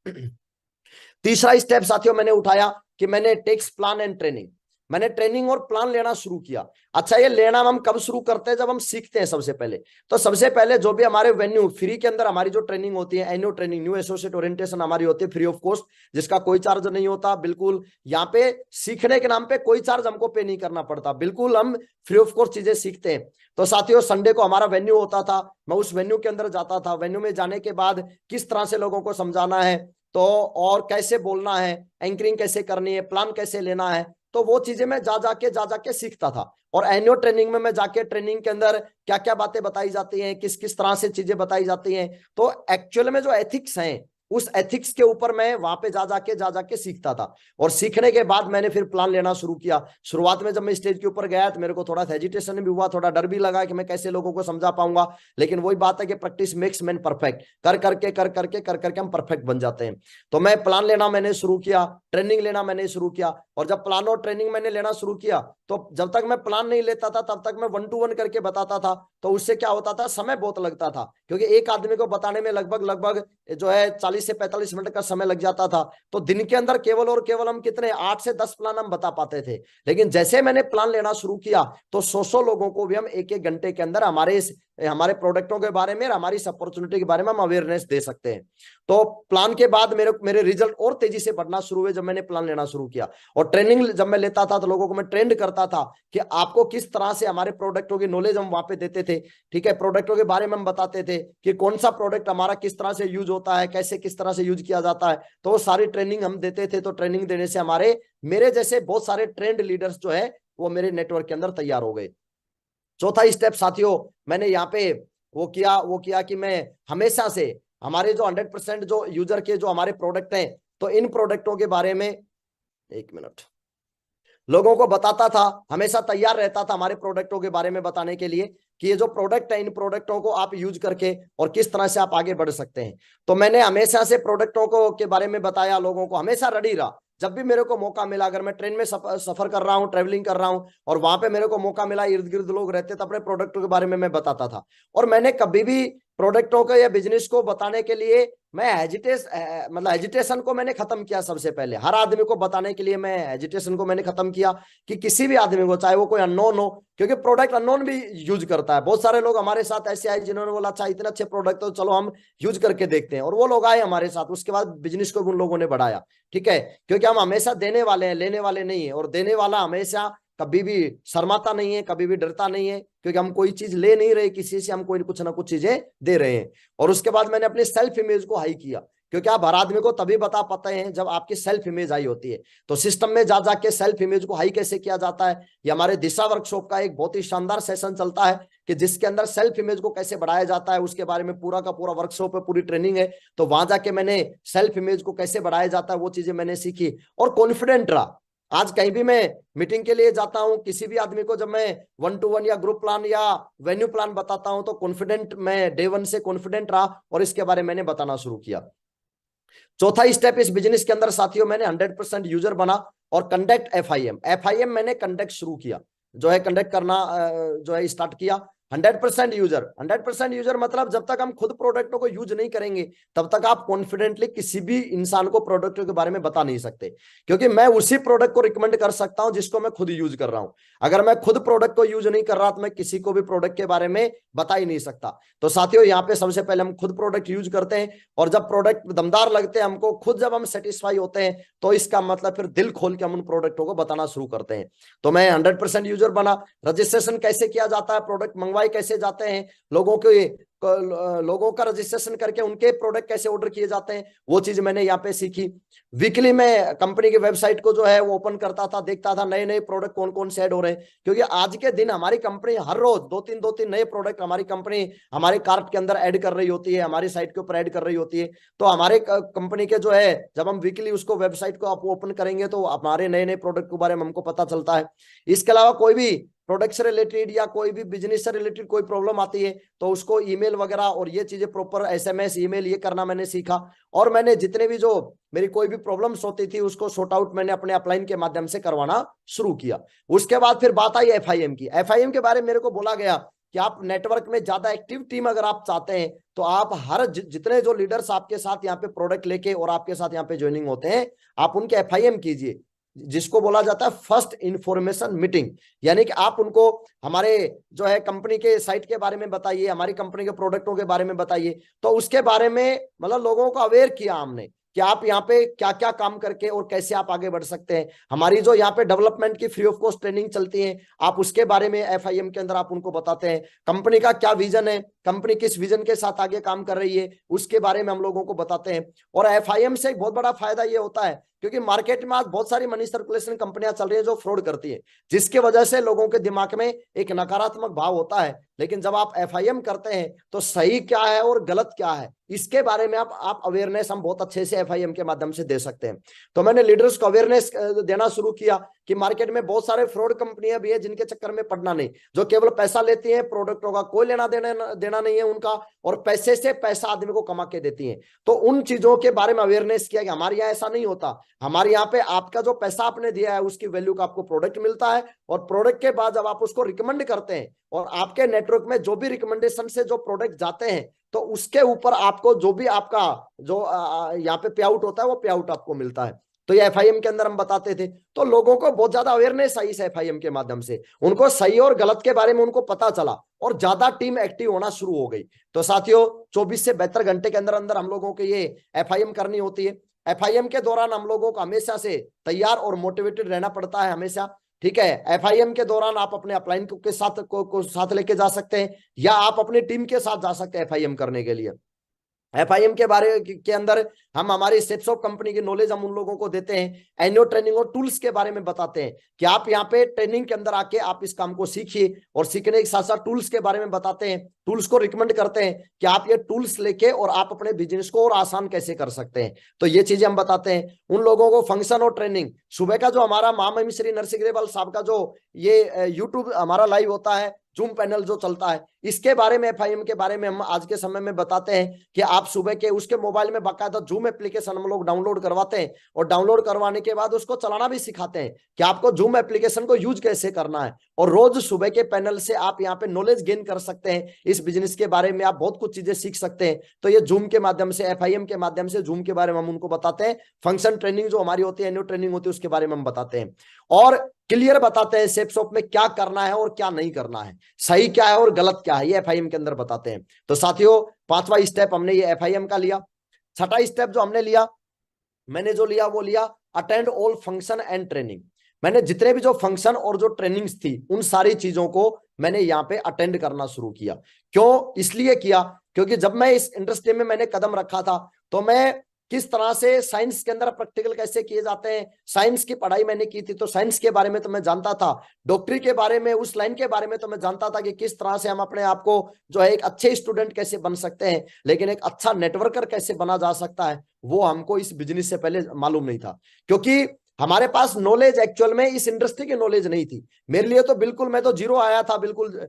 तीसरा स्टेप साथियों मैंने उठाया कि मैंने टेक्स प्लान एंड ट्रेनिंग, मैंने ट्रेनिंग और प्लान लेना शुरू किया। अच्छा, ये लेना हम कब शुरू करते हैं? जब हम सीखते हैं सबसे पहले। तो सबसे पहले जो भी हमारे वेन्यू फ्री के अंदर हमारी जो ट्रेनिंग होती है, annual training, new associate orientation हमारी होती है फ्री ऑफ कॉस्ट, जिसका कोई चार्ज नहीं होता। बिल्कुल यहाँ पे सीखने के नाम पे कोई चार्ज हमको पे नहीं करना पड़ता, बिल्कुल हम फ्री ऑफ कॉस्ट चीजें सीखते हैं। तो साथियों, संडे को हमारा वेन्यू होता था, मैं उस वेन्यू के अंदर जाता था। वेन्यू में जाने के बाद किस तरह से लोगों को समझाना है, तो और कैसे बोलना है, एंकरिंग कैसे करनी है, प्लान कैसे लेना है, तो वो चीजें मैं जा जाके सीखता था। और एनुअल ट्रेनिंग में मैं जाके ट्रेनिंग के अंदर क्या क्या बातें बताई जाती हैं, किस किस तरह से चीजें बताई जाती हैं, तो एक्चुअल में जो एथिक्स हैं उस एथिक्स के ऊपर मैं वहां पे जा जाके सीखता था। और सीखने के बाद मैंने फिर प्लान लेना शुरू किया। शुरुआत में जब मैं स्टेज के ऊपर गया तो मेरे को थोड़ा हेजिटेशन भी हुआ, थोड़ा डर भी लगा कि मैं कैसे लोगों को समझा पाऊंगा, लेकिन वही बात है कि प्रैक्टिस मेक्स मैन परफेक्ट, कर करके हम परफेक्ट बन जाते हैं। तो मैं प्लान लेना मैंने शुरू किया, ट्रेनिंग लेना मैंने शुरू किया। और जब प्लान और ट्रेनिंग मैंने लेना शुरू किया, तो जब तक मैं प्लान नहीं लेता था तब तक मैं 1 to 1 करके बताता था। तो उससे क्या होता था, समय बहुत लगता था, क्योंकि एक आदमी को बताने में लगभग जो है 40 से 45 मिनट का समय लग जाता था। तो दिन के अंदर केवल और केवल हम कितने 8 से 10 प्लान हम बता पाते थे। लेकिन जैसे मैंने प्लान लेना शुरू किया तो 100 लोगों को भी हम एक घंटे के अंदर हमारे प्रोडक्टों के बारे में, हमारी इस अपॉर्चुनिटी के बारे में हम अवेयरनेस दे सकते हैं। तो प्लान के बाद मेरे रिजल्ट और तेजी से बढ़ना शुरू हुए जब मैंने प्लान लेना शुरू किया। और ट्रेनिंग जब मैं लेता था तो लोगों को मैं ट्रेंड करता था कि आपको किस तरह से हमारे प्रोडक्टों की नॉलेज हम वहां पे देते थे। ठीक है, प्रोडक्टों के बारे में हम बताते थे कि कौन सा प्रोडक्ट हमारा किस तरह से यूज होता है, कैसे किस तरह से यूज किया जाता है, तो वो सारी ट्रेनिंग हम देते थे। तो ट्रेनिंग देने से मेरे जैसे बहुत सारे ट्रेंड लीडर्स जो है वो मेरे नेटवर्क के अंदर तैयार हो गए। चौथा स्टेप साथियों, मैंने यहाँ पे वो किया कि मैं हमेशा से हमारे जो 100% जो यूजर के जो हमारे प्रोडक्ट हैं, तो इन प्रोडक्टों के बारे में 1 मिनट लोगों को बताता था, हमेशा तैयार रहता था हमारे प्रोडक्टों के बारे में बताने के लिए कि ये जो प्रोडक्ट है, इन प्रोडक्टों को आप यूज करके और किस तरह से आप आगे बढ़ सकते हैं। तो मैंने हमेशा से प्रोडक्टों को के बारे में बताया, लोगों को हमेशा रेडी रहा। जब भी मेरे को मौका मिला, अगर मैं ट्रेन में सफर कर रहा हूँ, ट्रेवलिंग कर रहा हूँ, और वहां पे मेरे को मौका मिला, इर्द गिर्द लोग रहते, तो अपने प्रोडक्टों के बारे में मैं बताता था। और मैंने कभी भी प्रोडक्टों को या बिजनेस को बताने के लिए मैं हेजिटेशन को मैंने खत्म किया। सबसे पहले हर आदमी को बताने के लिए मैं हेजिटेशन को मैंने खत्म किया, कि किसी भी आदमी को, चाहे वो कोई अननोन हो, क्योंकि प्रोडक्ट अननोन भी यूज करता है। बहुत सारे लोग हमारे साथ ऐसे आए जिन्होंने बोला अच्छा इतने अच्छे प्रोडक्ट तो चलो हम यूज करके देखते हैं, और वो लोग आए हमारे साथ, उसके बाद बिजनेस को भी उन लोगों ने बढ़ाया। ठीक है, क्योंकि हम हमेशा देने वाले हैं, लेने वाले नहीं है। और देने वाला हमेशा कभी भी शर्माता नहीं है, कभी भी डरता नहीं है, क्योंकि हम कोई चीज ले नहीं रहे किसी से, हम कोई कुछ ना कुछ चीजें दे रहे हैं। और उसके बाद मैंने अपने सेल्फ इमेज को हाई किया क्योंकि आप हर आदमी को तभी बता पाते हैं जब आपकी सेल्फ इमेज हाई होती है। तो सिस्टम में जा जाके सेल्फ इमेज को हाई कैसे किया जाता है, ये हमारे दिशा वर्कशॉप का एक बहुत ही शानदार सेशन चलता है कि जिसके अंदर सेल्फ इमेज को कैसे बढ़ाया जाता है, उसके बारे में पूरा का पूरा वर्कशॉप है, पूरी ट्रेनिंग है। तो वहां जाके मैंने सेल्फ इमेज को कैसे बढ़ाया जाता है वो चीजें मैंने सीखी और कॉन्फिडेंट रहा। आज कहीं भी मैं मीटिंग के लिए जाता हूं, किसी भी आदमी को जब मैं 1-to-1 या ग्रुप प्लान या वेन्यू प्लान बताता हूं तो कॉन्फिडेंट, मैं डे 1 से कॉन्फिडेंट रहा और इसके बारे में मैंने बताना शुरू किया। चौथा स्टेप इस बिजनेस के अंदर साथियों, मैंने 100% यूजर बना और कंडक्ट एफआईएम मैंने कंडक्ट शुरू किया, जो है कंडक्ट करना जो है स्टार्ट किया। 100% यूजर मतलब जब तक हम खुद प्रोडक्टों को यूज नहीं करेंगे तब तक आप कॉन्फिडेंटली किसी भी इंसान को प्रोडक्टों के बारे में बता नहीं सकते, क्योंकि मैं उसी प्रोडक्ट को रिकमेंड कर सकता हूं जिसको मैं खुद यूज कर रहा हूं। अगर मैं खुद प्रोडक्ट को यूज नहीं कर रहा तो मैं किसी को भी प्रोडक्ट के बारे में बता ही नहीं सकता। तो साथियों यहाँ पे सबसे पहले हम खुद प्रोडक्ट यूज करते हैं और जब प्रोडक्ट दमदार लगते हैं हमको खुद, जब हम सेटिस्फाई होते हैं तो इसका मतलब फिर दिल खोल के हम उन प्रोडक्टों को बताना शुरू करते हैं। तो मैं 100% यूजर बना। रजिस्ट्रेशन कैसे किया जाता है, प्रोडक्ट मंगवाए कैसे जाते हैं, लोगों का रजिस्ट्रेशन करके उनके प्रोडक्ट कैसे ऑर्डर किए जाते हैं, वो चीज मैंने यहाँ पे सीखी। वीकली मैं कंपनी की वेबसाइट को जो है वो ओपन करता था, देखता था नए नए प्रोडक्ट कौन कौन से ऐड हो रहे हैं, क्योंकि आज के दिन हमारी कंपनी हर रोज 2-3 नए प्रोडक्ट हमारी कंपनी हमारे कार्ट के अंदर ऐड कर रही होती है, हमारी साइट के ऊपर ऐड कर रही होती है। तो हमारे कंपनी के जो है जब हम वीकली उसको वेबसाइट को आप ओपन करेंगे तो हमारे नए नए प्रोडक्ट के बारे में हमको पता चलता है। इसके अलावा कोई भी प्रोडक्ट से रिलेटेड या कोई भी बिजनेस से रिलेटेड कोई प्रॉब्लम आती है तो उसको ईमेल वगैरह और ये चीजें प्रॉपर एसएमएस ईमेल ये करना मैंने सीखा। और मैंने जितने भी जो मेरी कोई भी प्रॉब्लम्स होती थी उसको सॉर्ट आउट मैंने अपने अपलाइन के माध्यम से करवाना शुरू किया। उसके बाद फिर बात आई एफआईएम की। एफआईएम के बारे में मेरे को बोला गया कि आप नेटवर्क में ज्यादा एक्टिव टीम अगर आप चाहते हैं तो आप हर जितने जो लीडर्स आपके साथ यहाँ पे प्रोडक्ट लेके और आपके साथ यहाँ पे ज्वाइनिंग होते हैं आप उनके एफआईएम कीजिए, जिसको बोला जाता है फर्स्ट इंफॉर्मेशन मीटिंग। यानी कि आप उनको हमारे जो है कंपनी के साइट के बारे में बताइए, हमारी कंपनी के प्रोडक्टों के बारे में बताइए। तो उसके बारे में मतलब लोगों को अवेयर किया हमने कि आप यहाँ पे क्या क्या काम करके और कैसे आप आगे बढ़ सकते हैं। हमारी जो यहाँ पे डेवलपमेंट की फ्री ऑफ कॉस्ट ट्रेनिंग चलती है, आप उसके बारे में एफआईएम के अंदर आप उनको बताते हैं। कंपनी का क्या विजन है, कंपनी किस विजन के साथ आगे काम कर रही है, उसके बारे में हम लोगों को बताते हैं। और एफआईएम से एक बहुत बड़ा फायदा ये होता है क्योंकि मार्केट में आज बहुत सारी मनी सर्कुलेशन कंपनियां चल रही है जो फ्रॉड करती है, जिसके वजह से लोगों के दिमाग में एक नकारात्मक भाव होता है। लेकिन जब आप एफआईएम करते हैं तो सही क्या है और गलत क्या है इसके बारे में आप अवेयरनेस हम बहुत अच्छे से एफआईएम के माध्यम से दे सकते हैं। तो मैंने लीडर्स को अवेयरनेस देना शुरू किया कि मार्केट में बहुत सारे फ्रॉड कंपनियां भी है जिनके चक्कर में पड़ना नहीं, जो केवल पैसा लेती है, प्रोडक्टों का कोई लेना देना नहीं है उनका, और पैसे से पैसा आदमी को कमा के देती है। तो उन चीजों के बारे में अवेयरनेस किया कि हमारे यहाँ ऐसा नहीं होता। हमारे यहाँ पे आपका जो पैसा आपने दिया है उसकी वैल्यू का आपको प्रोडक्ट मिलता है, और प्रोडक्ट के बाद जब आप उसको रिकमेंड करते हैं और आपके नेटवर्क में जो भी रिकमेंडेशन से जो प्रोडक्ट जाते हैं तो उसके ऊपर आपको जो भी आपका जो यहाँ पे पे आउट होता है वो पे आउट आपको मिलता है। तो ये एफआईएम के अंदर हम बताते थे, तो लोगों को बहुत ज्यादा अवेयरनेस आई इस एफआईएम के माध्यम से, उनको सही और गलत के बारे में उनको पता चला और ज्यादा टीम एक्टिव होना शुरू हो गई। तो साथियों 24 से 72 घंटे के अंदर अंदर हम लोगों को ये एफआईएम करनी होती है। एफआईएम के दौरान हम लोगों को हमेशा से तैयार और मोटिवेटेड रहना पड़ता है हमेशा, ठीक है। एफआईएम के दौरान आप अपने अपलाइन के साथ को साथ लेके जा सकते हैं या आप अपनी टीम के साथ जा सकते हैं एफआईएम करने के लिए। एफआईएम के बारे के अंदर हम हमारी स्टेप्स ऑफ कंपनी की नॉलेज हम उन लोगों को देते हैं, एनुअल ट्रेनिंग और टूल्स के बारे में बताते हैं कि आप यहाँ पे ट्रेनिंग के अंदर आके आप इस काम को सीखिए, और सीखने के साथ साथ टूल्स के बारे में बताते हैं, टूल्स को रिकमेंड करते हैं कि आप ये टूल्स लेके और आप अपने बिजनेस को और आसान कैसे कर सकते हैं। तो ये चीजें हम बताते हैं उन लोगों को। फंक्शन और ट्रेनिंग, सुबह का जो हमारा महामहिम श्री नरसिंह ग्रेवाल साहब का जो ये यूट्यूब हमारा लाइव होता है, जूम पैनल जो चलता है, इसके बारे में एफआईएम के बारे में हम आज के समय में बताते हैं कि आप सुबह के उसके मोबाइल में बाकायदा जूम एप्लीकेशन हम लोग डाउनलोड करवाते हैं, और डाउनलोड करवाने के बाद उसको चलाना भी सिखाते हैं कि आपको जूम एप्लीकेशन को यूज कैसे करना है। और रोज सुबह के पैनल से आप यहाँ पे नॉलेज गेन कर सकते हैं, इस बिजनेस के बारे में आप बहुत कुछ चीजें सीख सकते हैं। तो ये जूम के माध्यम से, एफआईएम के माध्यम से जूम के बारे में हम उनको बताते हैं। फंक्शन ट्रेनिंग जो हमारी होती है, एनुअल ट्रेनिंग होती है, उसके बारे में हम बताते हैं और क्लियर बताते हैं शेप शॉप में क्या करना है और क्या नहीं करना है, सही क्या है और गलत क्या है, ये एफआईएम के अंदर बताते हैं। तो साथियों 5वां स्टेप हमने ये एफआईएम का लिया। 6ठा स्टेप जो हमने लिया, मैंने जो लिया वो लिया attend all function and training. मैंने जितने भी जो फंक्शन और जो ट्रेनिंग्स थी उन सारी चीजों को मैंने यहाँ पे अटेंड करना शुरू किया। क्यों? इसलिए किया क्योंकि जब मैं इस इंडस्ट्री में मैंने कदम रखा था तो मैं किस तरह से साइंस के अंदर प्रैक्टिकल कैसे किए जाते हैं। साइंस की पढ़ाई मैंने की थी तो साइंस के बारे में तो मैं जानता था, डॉक्टरी के बारे में, उस लाइन के बारे में तो मैं जानता था कि किस तरह से हम अपने आप को जो है एक अच्छे स्टूडेंट कैसे बन सकते हैं, लेकिन एक अच्छा नेटवर्कर कैसे बना जा सकता है वो हमको इस बिजनेस से पहले मालूम नहीं था, क्योंकि हमारे पास नॉलेज एक्चुअल में इस इंडस्ट्री की नॉलेज नहीं थी। मेरे लिए तो बिल्कुल, मैं तो जीरो आया था, बिल्कुल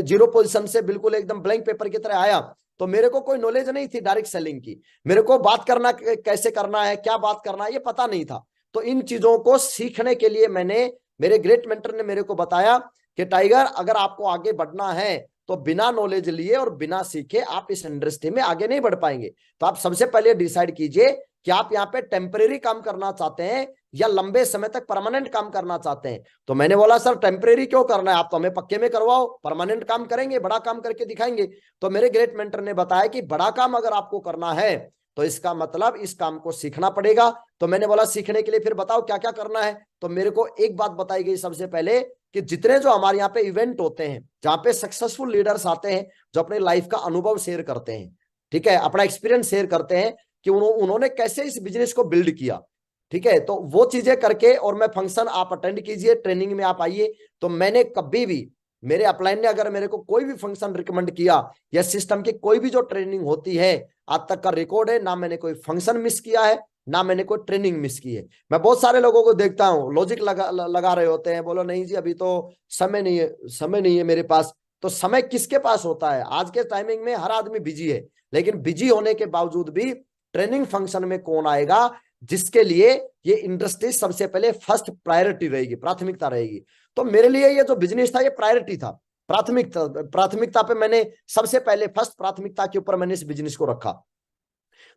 जीरो पोजीशन से बिल्कुल एकदम ब्लैंक पेपर की तरह आया, तो मेरे को कोई नॉलेज नहीं थी डायरेक्ट सेलिंग की। मेरे को बात करना कैसे करना है, क्या बात करना है, ये पता नहीं था। तो इन चीजों को सीखने के लिए मेरे ग्रेट मेंटर ने मेरे को बताया कि टाइगर, अगर आपको आगे बढ़ना है तो बिना नॉलेज लिए और बिना सीखे आप इस इंडस्ट्री में आगे नहीं बढ़ पाएंगे। तो आप सबसे पहले डिसाइड कीजिए कि आप यहाँ पे टेम्परेरी काम करना चाहते हैं या लंबे समय तक परमानेंट काम करना चाहते हैं। तो मैंने बोला सर टेम्परेरी क्यों करना है, आप तो हमें पक्के में करवाओ, परमानेंट काम करेंगे, बड़ा काम करके दिखाएंगे। तो मेरे ग्रेट मेंटर ने बताया कि बड़ा काम अगर आपको करना है तो इसका मतलब इस काम को सीखना पड़ेगा। तो मैंने बोला सीखने के लिए फिर बताओ क्या क्या करना है। तो मेरे को एक बात बताई गई सबसे पहले कि जितने जो हमारे यहाँ पे इवेंट होते हैं जहां पे सक्सेसफुल लीडर्स आते हैं जो अपने लाइफ का अनुभव शेयर करते हैं, ठीक है, अपना एक्सपीरियंस शेयर करते हैं कि उन्होंने कैसे इस बिजनेस को बिल्ड किया, ठीक है, तो वो चीजें करके, और मैं फंक्शन आप अटेंड कीजिए, ट्रेनिंग में आप आइए। तो मैंने कभी भी, मेरे अपलाइन ने अगर मेरे को कोई भी फंक्शन रिकमेंड किया या सिस्टम की कोई भी जो ट्रेनिंग होती है, आज तक का रिकॉर्ड है, ना मैंने कोई फंक्शन मिस किया है ना मैंने कोई ट्रेनिंग मिस की है। मैं बहुत सारे लोगों को देखता हूं लॉजिक लगा रहे होते हैं, बोलो नहीं जी अभी तो समय नहीं है मेरे पास। तो समय किसके पास होता है? आज के टाइमिंग में हर आदमी बिजी है, लेकिन बिजी होने के बावजूद भी ट्रेनिंग फंक्शन में कौन आएगा जिसके लिए ये इंडस्ट्री सबसे पहले फर्स्ट प्रायोरिटी रहेगी, प्राथमिकता रहेगी। तो मेरे लिए ये जो बिजनेस था ये प्रायोरिटी था, प्राथमिकता पे मैंने सबसे पहले फर्स्ट प्राथमिकता के ऊपर मैंने इस बिजनेस को रखा।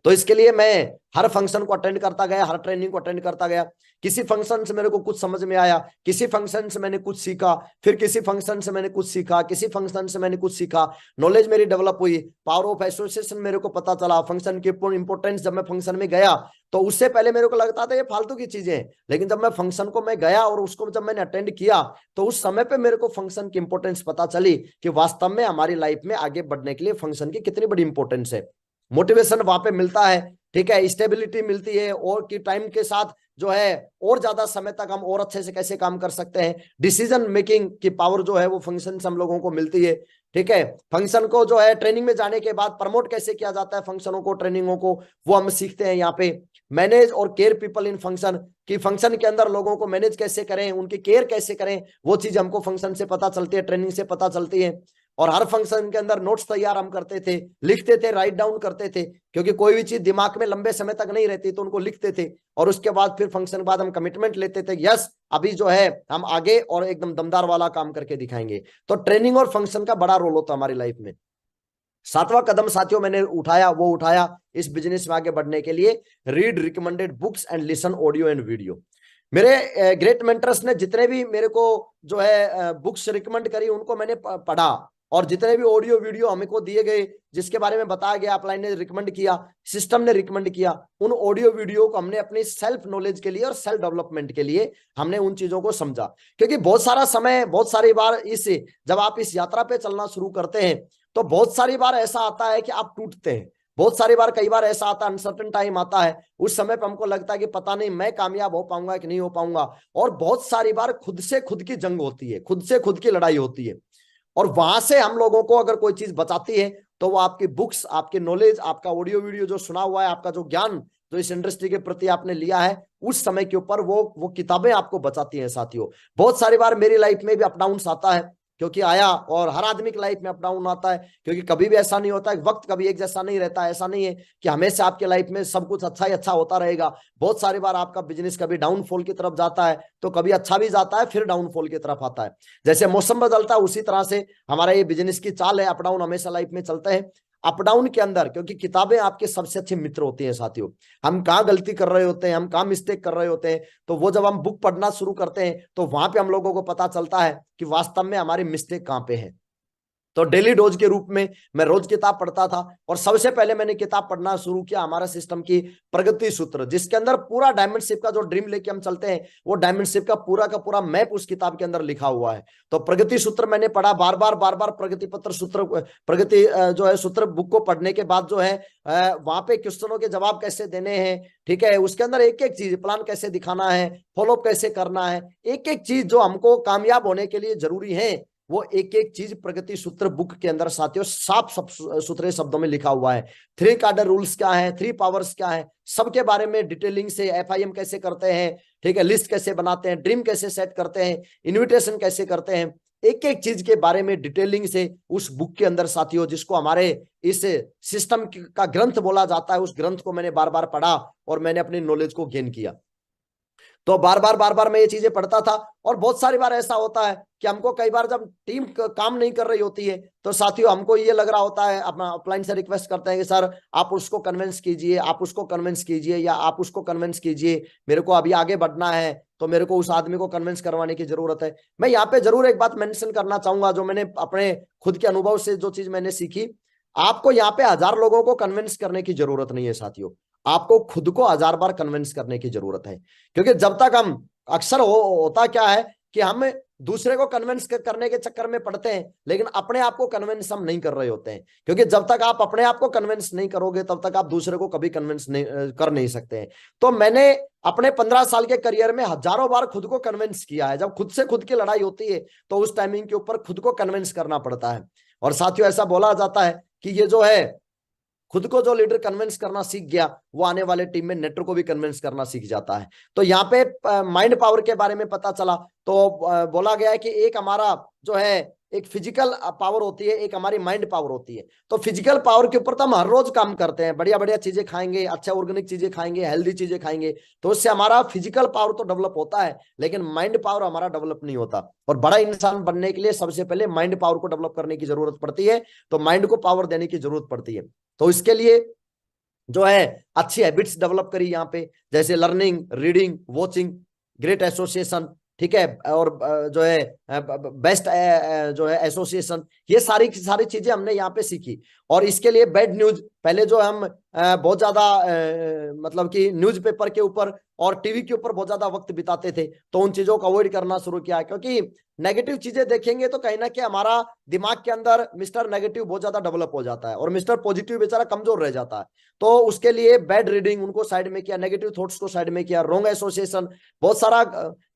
तो इसके लिए मैं हर फंक्शन को अटेंड करता गया, हर ट्रेनिंग को अटेंड करता गया। किसी फंक्शन से मेरे को कुछ समझ में आया, किसी फंक्शन से मैंने कुछ सीखा, फिर किसी फंक्शन से मैंने कुछ सीखा, किसी फंक्शन से मैंने कुछ सीखा, नॉलेज मेरी डेवलप हुई, पावर ऑफ एसोसिएशन मेरे को पता चला, फंक्शन की इंपॉर्टेंस। जब मैं फंक्शन में गया तो उससे पहले मेरे को लगता था ये फालतू की चीजें हैं, लेकिन जब मैं फंक्शन को मैं गया और उसको जब मैंने अटेंड किया तो उस समय पे मेरे को फंक्शन की इंपॉर्टेंस पता चली कि वास्तव में हमारी लाइफ में आगे बढ़ने के लिए फंक्शन की कितनी बड़ी इंपॉर्टेंस है। मोटिवेशन वहां पे मिलता है, ठीक है, स्टेबिलिटी मिलती है, और की टाइम के साथ जो है और ज्यादा समय तक हम और अच्छे से कैसे काम कर सकते हैं, डिसीजन मेकिंग की पावर जो है वो फंक्शन से हम लोगों को मिलती है, ठीक है। फंक्शन को जो है ट्रेनिंग में जाने के बाद प्रमोट कैसे किया जाता है फंक्शनों को, ट्रेनिंगों को, वो हम सीखते हैं यहाँ पे। मैनेज और केयर पीपल इन फंक्शन, कि फंक्शन के अंदर लोगों को मैनेज कैसे करें, उनकी केयर कैसे करें, वो चीज हमको फंक्शन से पता चलती है, ट्रेनिंग से पता चलती है। और हर फंक्शन के अंदर नोट्स तैयार हम करते थे, लिखते थे, राइट डाउन करते थे, क्योंकि कोई भी चीज दिमाग में लंबे समय तक नहीं रहती तो उनको लिखते थे, और उसके बाद फिर फंक्शन के बाद हम कमिटमेंट लेते थे, यस अभी जो है हम आगे और एकदम दमदार वाला काम करके दिखाएंगे। तो ट्रेनिंग और फंक्शन का बड़ा रोल होता है हमारी लाइफ में। सातवां कदम साथियों मैंने उठाया इस बिजनेस में आगे बढ़ने के लिए, read recommended books and listen audio and video. मेरे ग्रेट मेंटर्स ने जितने भी मेरे को जो है बुक्स रिकमेंड करी उनको मैंने पढ़ा, और जितने भी ऑडियो वीडियो हमको दिए गए जिसके बारे में बताया गया, अपलाइन ने रिकमेंड किया, सिस्टम ने रिकमेंड किया, उन ऑडियो वीडियो को हमने अपनी सेल्फ नॉलेज के लिए और सेल्फ डेवलपमेंट के लिए हमने उन चीजों को समझा। क्योंकि बहुत सारा समय, बहुत सारी बार जब आप इस यात्रा पे चलना शुरू करते हैं तो बहुत सारी बार ऐसा आता है कि आप टूटते हैं, बहुत सारी बार, कई बार ऐसा आता है, अनसर्टेन टाइम आता है, उस समय पे हमको लगता है कि पता नहीं मैं कामयाब हो पाऊंगा कि नहीं हो पाऊंगा। और बहुत सारी बार खुद से खुद की जंग होती है, खुद से खुद की लड़ाई होती है, और वहां से हम लोगों को अगर कोई चीज बचाती है तो वो आपकी बुक्स, आपकी नॉलेज, आपका ऑडियो वीडियो जो सुना हुआ है, आपका जो ज्ञान जो इस इंडस्ट्री के प्रति आपने लिया है उस समय के ऊपर वो किताबें आपको बचाती हैं साथियों। बहुत सारी बार मेरी लाइफ में भी अप डाउन आता है, क्योंकि आया, और हर आदमी की लाइफ में अप डाउन आता है, क्योंकि कभी भी ऐसा नहीं होता है, वक्त कभी एक जैसा नहीं रहता है, ऐसा नहीं है कि हमेशा आपके लाइफ में सब कुछ अच्छा ही अच्छा होता रहेगा। बहुत सारी बार आपका बिजनेस कभी डाउनफॉल की तरफ जाता है तो कभी अच्छा भी जाता है, फिर डाउनफॉल की तरफ आता है। जैसे मौसम बदलता है उसी तरह से हमारा ये बिजनेस की चाल है, अप डाउन हमेशा लाइफ में चलते हैं। अप डाउन के अंदर, क्योंकि किताबें आपके सबसे अच्छे मित्र होती हैं साथियों, हम कहाँ गलती कर रहे होते हैं, हम कहाँ मिस्टेक कर रहे होते हैं, तो वो जब हम बुक पढ़ना शुरू करते हैं तो वहां पे हम लोगों को पता चलता है कि वास्तव में हमारी मिस्टेक कहाँ पे है। तो डेली डोज के रूप में मैं रोज किताब पढ़ता था और सबसे पहले मैंने किताब पढ़ना शुरू किया हमारा सिस्टम की प्रगति सूत्र, जिसके अंदर पूरा डायमंडशिप का जो ड्रीम लेके हम चलते हैं वो डायमंडशिप का पूरा मैप उस किताब के अंदर लिखा हुआ है। तो प्रगति सूत्र मैंने पढ़ा बार बार प्रगति पत्र सूत्र, प्रगति जो है सूत्र बुक को पढ़ने के बाद जो है वहां पे क्वेश्चनों के जवाब कैसे देने हैं, ठीक है, उसके अंदर एक एक चीज प्लान कैसे दिखाना है, फॉलोअप कैसे करना है, एक एक चीज जो हमको कामयाब होने के लिए जरूरी है वो एक एक चीज प्रगति सूत्र बुक के अंदर साथियों साफ सुथरे शब्दों में लिखा हुआ है। 3 कार्डर रूल्स क्या है, 3 पावर्स क्या है, सबके बारे में डिटेलिंग से, FIM कैसे करते हैं, ठीक है, लिस्ट कैसे बनाते हैं, ड्रीम कैसे सेट करते हैं, इन्विटेशन कैसे करते हैं, एक एक चीज के बारे में डिटेलिंग से उस बुक के अंदर साथियों, जिसको हमारे इस सिस्टम का ग्रंथ बोला जाता है, उस ग्रंथ को मैंने बार बार पढ़ा और मैंने अपनी नॉलेज को गेन किया। तो बार बार मैं ये चीजें पढ़ता था। और बहुत सारी बार ऐसा होता है कि हमको कई बार जब टीम काम नहीं कर रही होती है तो साथियों हमको ये लग रहा होता है, अपना अपलाइन से रिक्वेस्ट करते हैं कि सर आप उसको कन्विंस कीजिए, आप उसको कन्विंस कीजिए या आप उसको कन्विंस कीजिए, मेरे को अभी आगे बढ़ना है तो मेरे को उस आदमी को कन्विंस करवाने की जरूरत है। मैं यहाँ पे जरूर एक बात मेंशन करना चाहूंगा जो मैंने अपने खुद के अनुभव से जो चीज मैंने सीखी, आपको यहाँ पे 1000 लोगों को कन्विंस करने की जरूरत नहीं है साथियों, आपको खुद को 1000 बार कन्विंस करने की जरूरत है। क्योंकि जब तक हम अक्सर होता क्या है कि हम दूसरे को कन्विंस करने के चक्कर में पड़ते हैं लेकिन अपने आप को कन्विंस हम नहीं कर रहे होते हैं, क्योंकि जब तक आप अपने आप को कन्विंस नहीं करोगे तब तक आप दूसरे को कभी कन्विंस नहीं कर नहीं सकते हैं। तो मैंने अपने 15 साल के करियर में हजारों बार खुद को कन्विंस किया है। जब खुद से खुद की लड़ाई होती है तो उस टाइमिंग के ऊपर खुद को कन्विंस करना पड़ता है। और साथियों ऐसा बोला जाता है कि ये जो है खुद को जो लीडर कन्विंस करना सीख गया वो आने वाले टीम में नेटवर्क को भी कन्विंस करना सीख जाता है। तो यहाँ पे माइंड पावर के बारे में पता चला तो बोला गया है कि एक हमारा जो है एक फिजिकल पावर होती है, एक हमारी माइंड पावर होती है। तो फिजिकल पावर के ऊपर तो हम हर रोज काम करते हैं, बढ़िया बढ़िया चीजें खाएंगे, अच्छा ऑर्गेनिक चीजें खाएंगे, हेल्दी चीजें खाएंगे, तो उससे हमारा फिजिकल पावर तो डेवलप होता है लेकिन माइंड पावर हमारा डेवलप नहीं होता। और बड़ा इंसान बनने के लिए सबसे पहले माइंड पावर को डेवलप करने की जरूरत पड़ती है, तो माइंड को पावर देने की जरूरत पड़ती है। तो इसके लिए जो है अच्छी हैबिट्स डेवलप करी यहाँ पे, जैसे learning, reading, watching, great association, ठीक है, और जो है बेस्ट जो है एसोसिएशन, ये सारी चीजें हमने यहाँ पे सीखी। और इसके लिए बैड न्यूज, पहले जो हम बहुत ज्यादा मतलब कि न्यूज़पेपर के ऊपर और टीवी के ऊपर बहुत ज्यादा वक्त बिताते थे, तो उन चीजों को अवॉइड करना शुरू किया, क्योंकि नेगेटिव चीजें देखेंगे तो कहीं ना कहीं हमारा दिमाग के अंदर मिस्टर नेगेटिव बहुत ज्यादा डेवलप हो जाता है और मिस्टर पॉजिटिव बेचारा कमजोर रह जाता है। तो उसके लिए बैड रीडिंग उनको साइड में किया, नेगेटिव थॉट्स को साइड में किया, रॉन्ग एसोसिएशन, बहुत सारा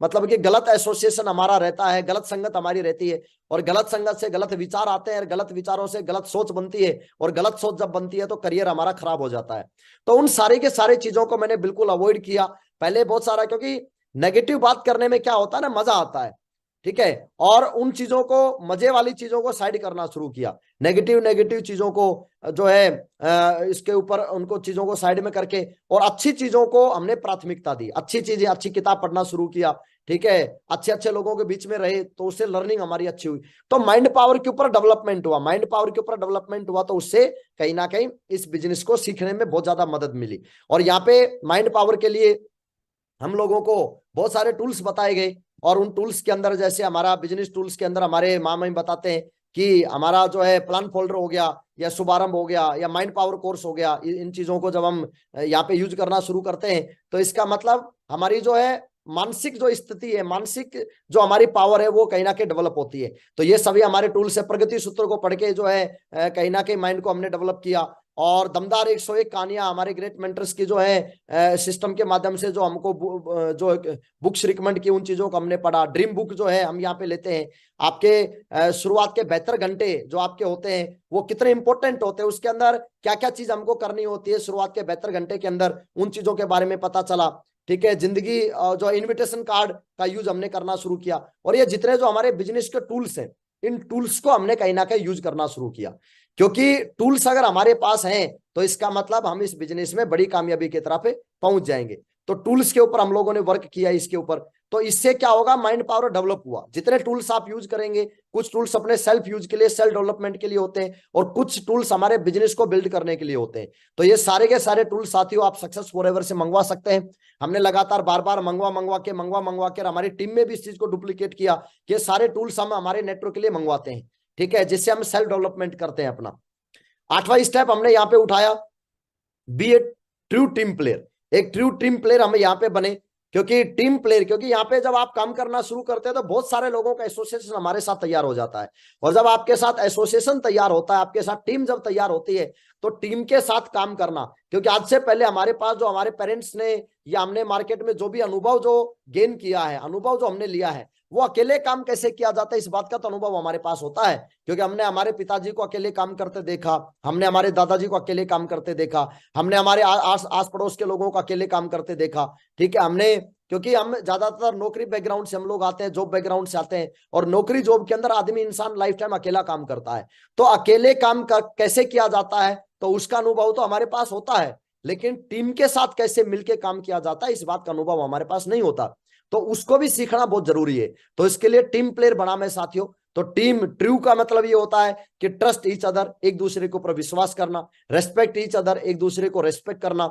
मतलब कि गलत एसोसिएशन हमारा रहता है, गलत संगत हमारी रहती है और गलत संगत से गलत विचार आते हैं, गलत विचारों से गलत सोच बनती है और गलत सोच जब बनती है तो करियर हमारा खराब हो जाता है। तो उन सारी के सारी चीजों को मैंने बिल्कुल अवॉइड किया पहले बहुत सारा, क्योंकि नेगेटिव बात करने में क्या होता है ना, मजा आता है, ठीक है, और उन चीजों को, मजे वाली चीजों को साइड करना शुरू किया, नेगेटिव चीजों को जो है इसके ऊपर उनको चीजों को साइड में करके और अच्छी चीजों को हमने प्राथमिकता दी, अच्छी चीजें, अच्छी किताब पढ़ना शुरू किया, ठीक है, अच्छे लोगों के बीच में रहे तो उससे लर्निंग हमारी अच्छी हुई। तो माइंड पावर के ऊपर डेवलपमेंट हुआ, माइंड पावर के ऊपर डेवलपमेंट हुआ तो उससे कहीं ना कहीं इस बिजनेस को सीखने में बहुत ज्यादा मदद मिली। और यहाँ पे माइंड पावर के लिए हम लोगों को बहुत सारे टूल्स बताए गए और उन टूल्स के अंदर जैसे हमारा बिजनेस टूल्स के अंदर हमारे मामा बताते हैं कि हमारा जो है प्लान फोल्डर हो गया या शुभारंभ हो गया या माइंड पावर कोर्स हो गया, इन चीजों को जब हम यहाँ पे यूज करना शुरू करते हैं तो इसका मतलब हमारी जो है मानसिक जो स्थिति है, मानसिक जो हमारी पावर है वो कहीं ना कहीं डेवलप होती है। तो ये सभी हमारे टूल्स है। प्रगति सूत्र को पढ़ के जो है कहीं ना कहीं माइंड को हमने डेवलप किया और दमदार 101 कहानियां हमारे ग्रेट मेंटर्स की जो है सिस्टम के माध्यम से जो हमको जो बुक्स रिकमेंड की, उन चीजों को हमने पढ़ा। ड्रीम बुक जो है हम यहाँ पे लेते हैं, आपके शुरुआत के 72 घंटे जो आपके होते हैं वो कितने इंपॉर्टेंट होते हैं, उसके अंदर क्या क्या चीज हमको करनी होती है शुरुआत के 72 घंटे के अंदर, उन चीजों के बारे में पता चला, ठीक है। जिंदगी जो इन्विटेशन कार्ड का यूज हमने करना शुरू किया और ये जितने जो हमारे बिजनेस के टूल्स हैं, इन टूल्स को हमने कहीं ना कहीं यूज करना शुरू किया, क्योंकि टूल्स अगर हमारे पास हैं तो इसका मतलब हम इस बिजनेस में बड़ी कामयाबी की तरफ पहुंच जाएंगे। तो टूल्स के ऊपर हम लोगों ने वर्क किया इसके ऊपर, तो इससे क्या होगा, माइंड पावर डेवलप हुआ। जितने टूल्स आप यूज करेंगे, कुछ टूल्स अपने सेल्फ यूज के लिए, सेल्फ डेवलपमेंट के लिए होते हैं और कुछ टूल्स हमारे बिजनेस को बिल्ड करने के लिए होते हैं। तो ये सारे के सारे टूल्स साथियों आप सक्सेस फॉरएवर से मंगवा सकते हैं। हमने लगातार बार बार मंगवा के हमारी टीम में भी इस चीज को डुप्लीकेट किया कि सारे टूल्स हम हमारे नेटवर्क के लिए मंगवाते हैं। ठीक है, जिससे हम सेल्फ डेवलपमेंट करते हैं अपना। 8वां स्टेप हमने यहाँ पे उठाया, बी ए ट्रू टीम प्लेयर। एक ट्रू टीम प्लेयर हम यहाँ पे बने, क्योंकि टीम प्लेयर, क्योंकि यहाँ पे जब आप काम करना शुरू करते हैं तो बहुत सारे लोगों का एसोसिएशन हमारे साथ तैयार हो जाता है, और जब आपके साथ एसोसिएशन तैयार होता है, आपके साथ टीम जब तैयार होती है, तो टीम के साथ काम करना, क्योंकि आज से पहले हमारे पास जो हमारे पेरेंट्स ने या हमने मार्केट में जो भी अनुभव जो गेन किया है, अनुभव जो हमने लिया है, वो अकेले काम कैसे किया जाता है इस बात का तो अनुभव हमारे पास होता है, क्योंकि हमने हमारे पिताजी को अकेले काम करते देखा, हमने हमारे दादाजी को अकेले काम करते देखा, हमने हमारे आस पड़ोस के लोगों को अकेले काम करते देखा। ठीक है, हमने, क्योंकि हम ज्यादातर नौकरी बैकग्राउंड से हम लोग आते हैं, जॉब बैकग्राउंड से आते हैं, और नौकरी जॉब के अंदर आदमी इंसान लाइफ टाइम अकेला काम करता है, तो अकेले काम कैसे किया जाता है तो उसका अनुभव तो हमारे पास होता है, लेकिन टीम के साथ कैसे मिलकर काम किया जाता है इस बात का अनुभव हमारे पास नहीं होता, तो उसको भी सीखना बहुत जरूरी है। तो इसके लिए टीम प्लेयर बना मैं साथियों। तो टीम ट्रू का मतलब ये होता है कि ट्रस्ट ईच अदर, एक दूसरे के ऊपर विश्वास करना, रेस्पेक्ट ईच अदर, एक दूसरे को रेस्पेक्ट करना,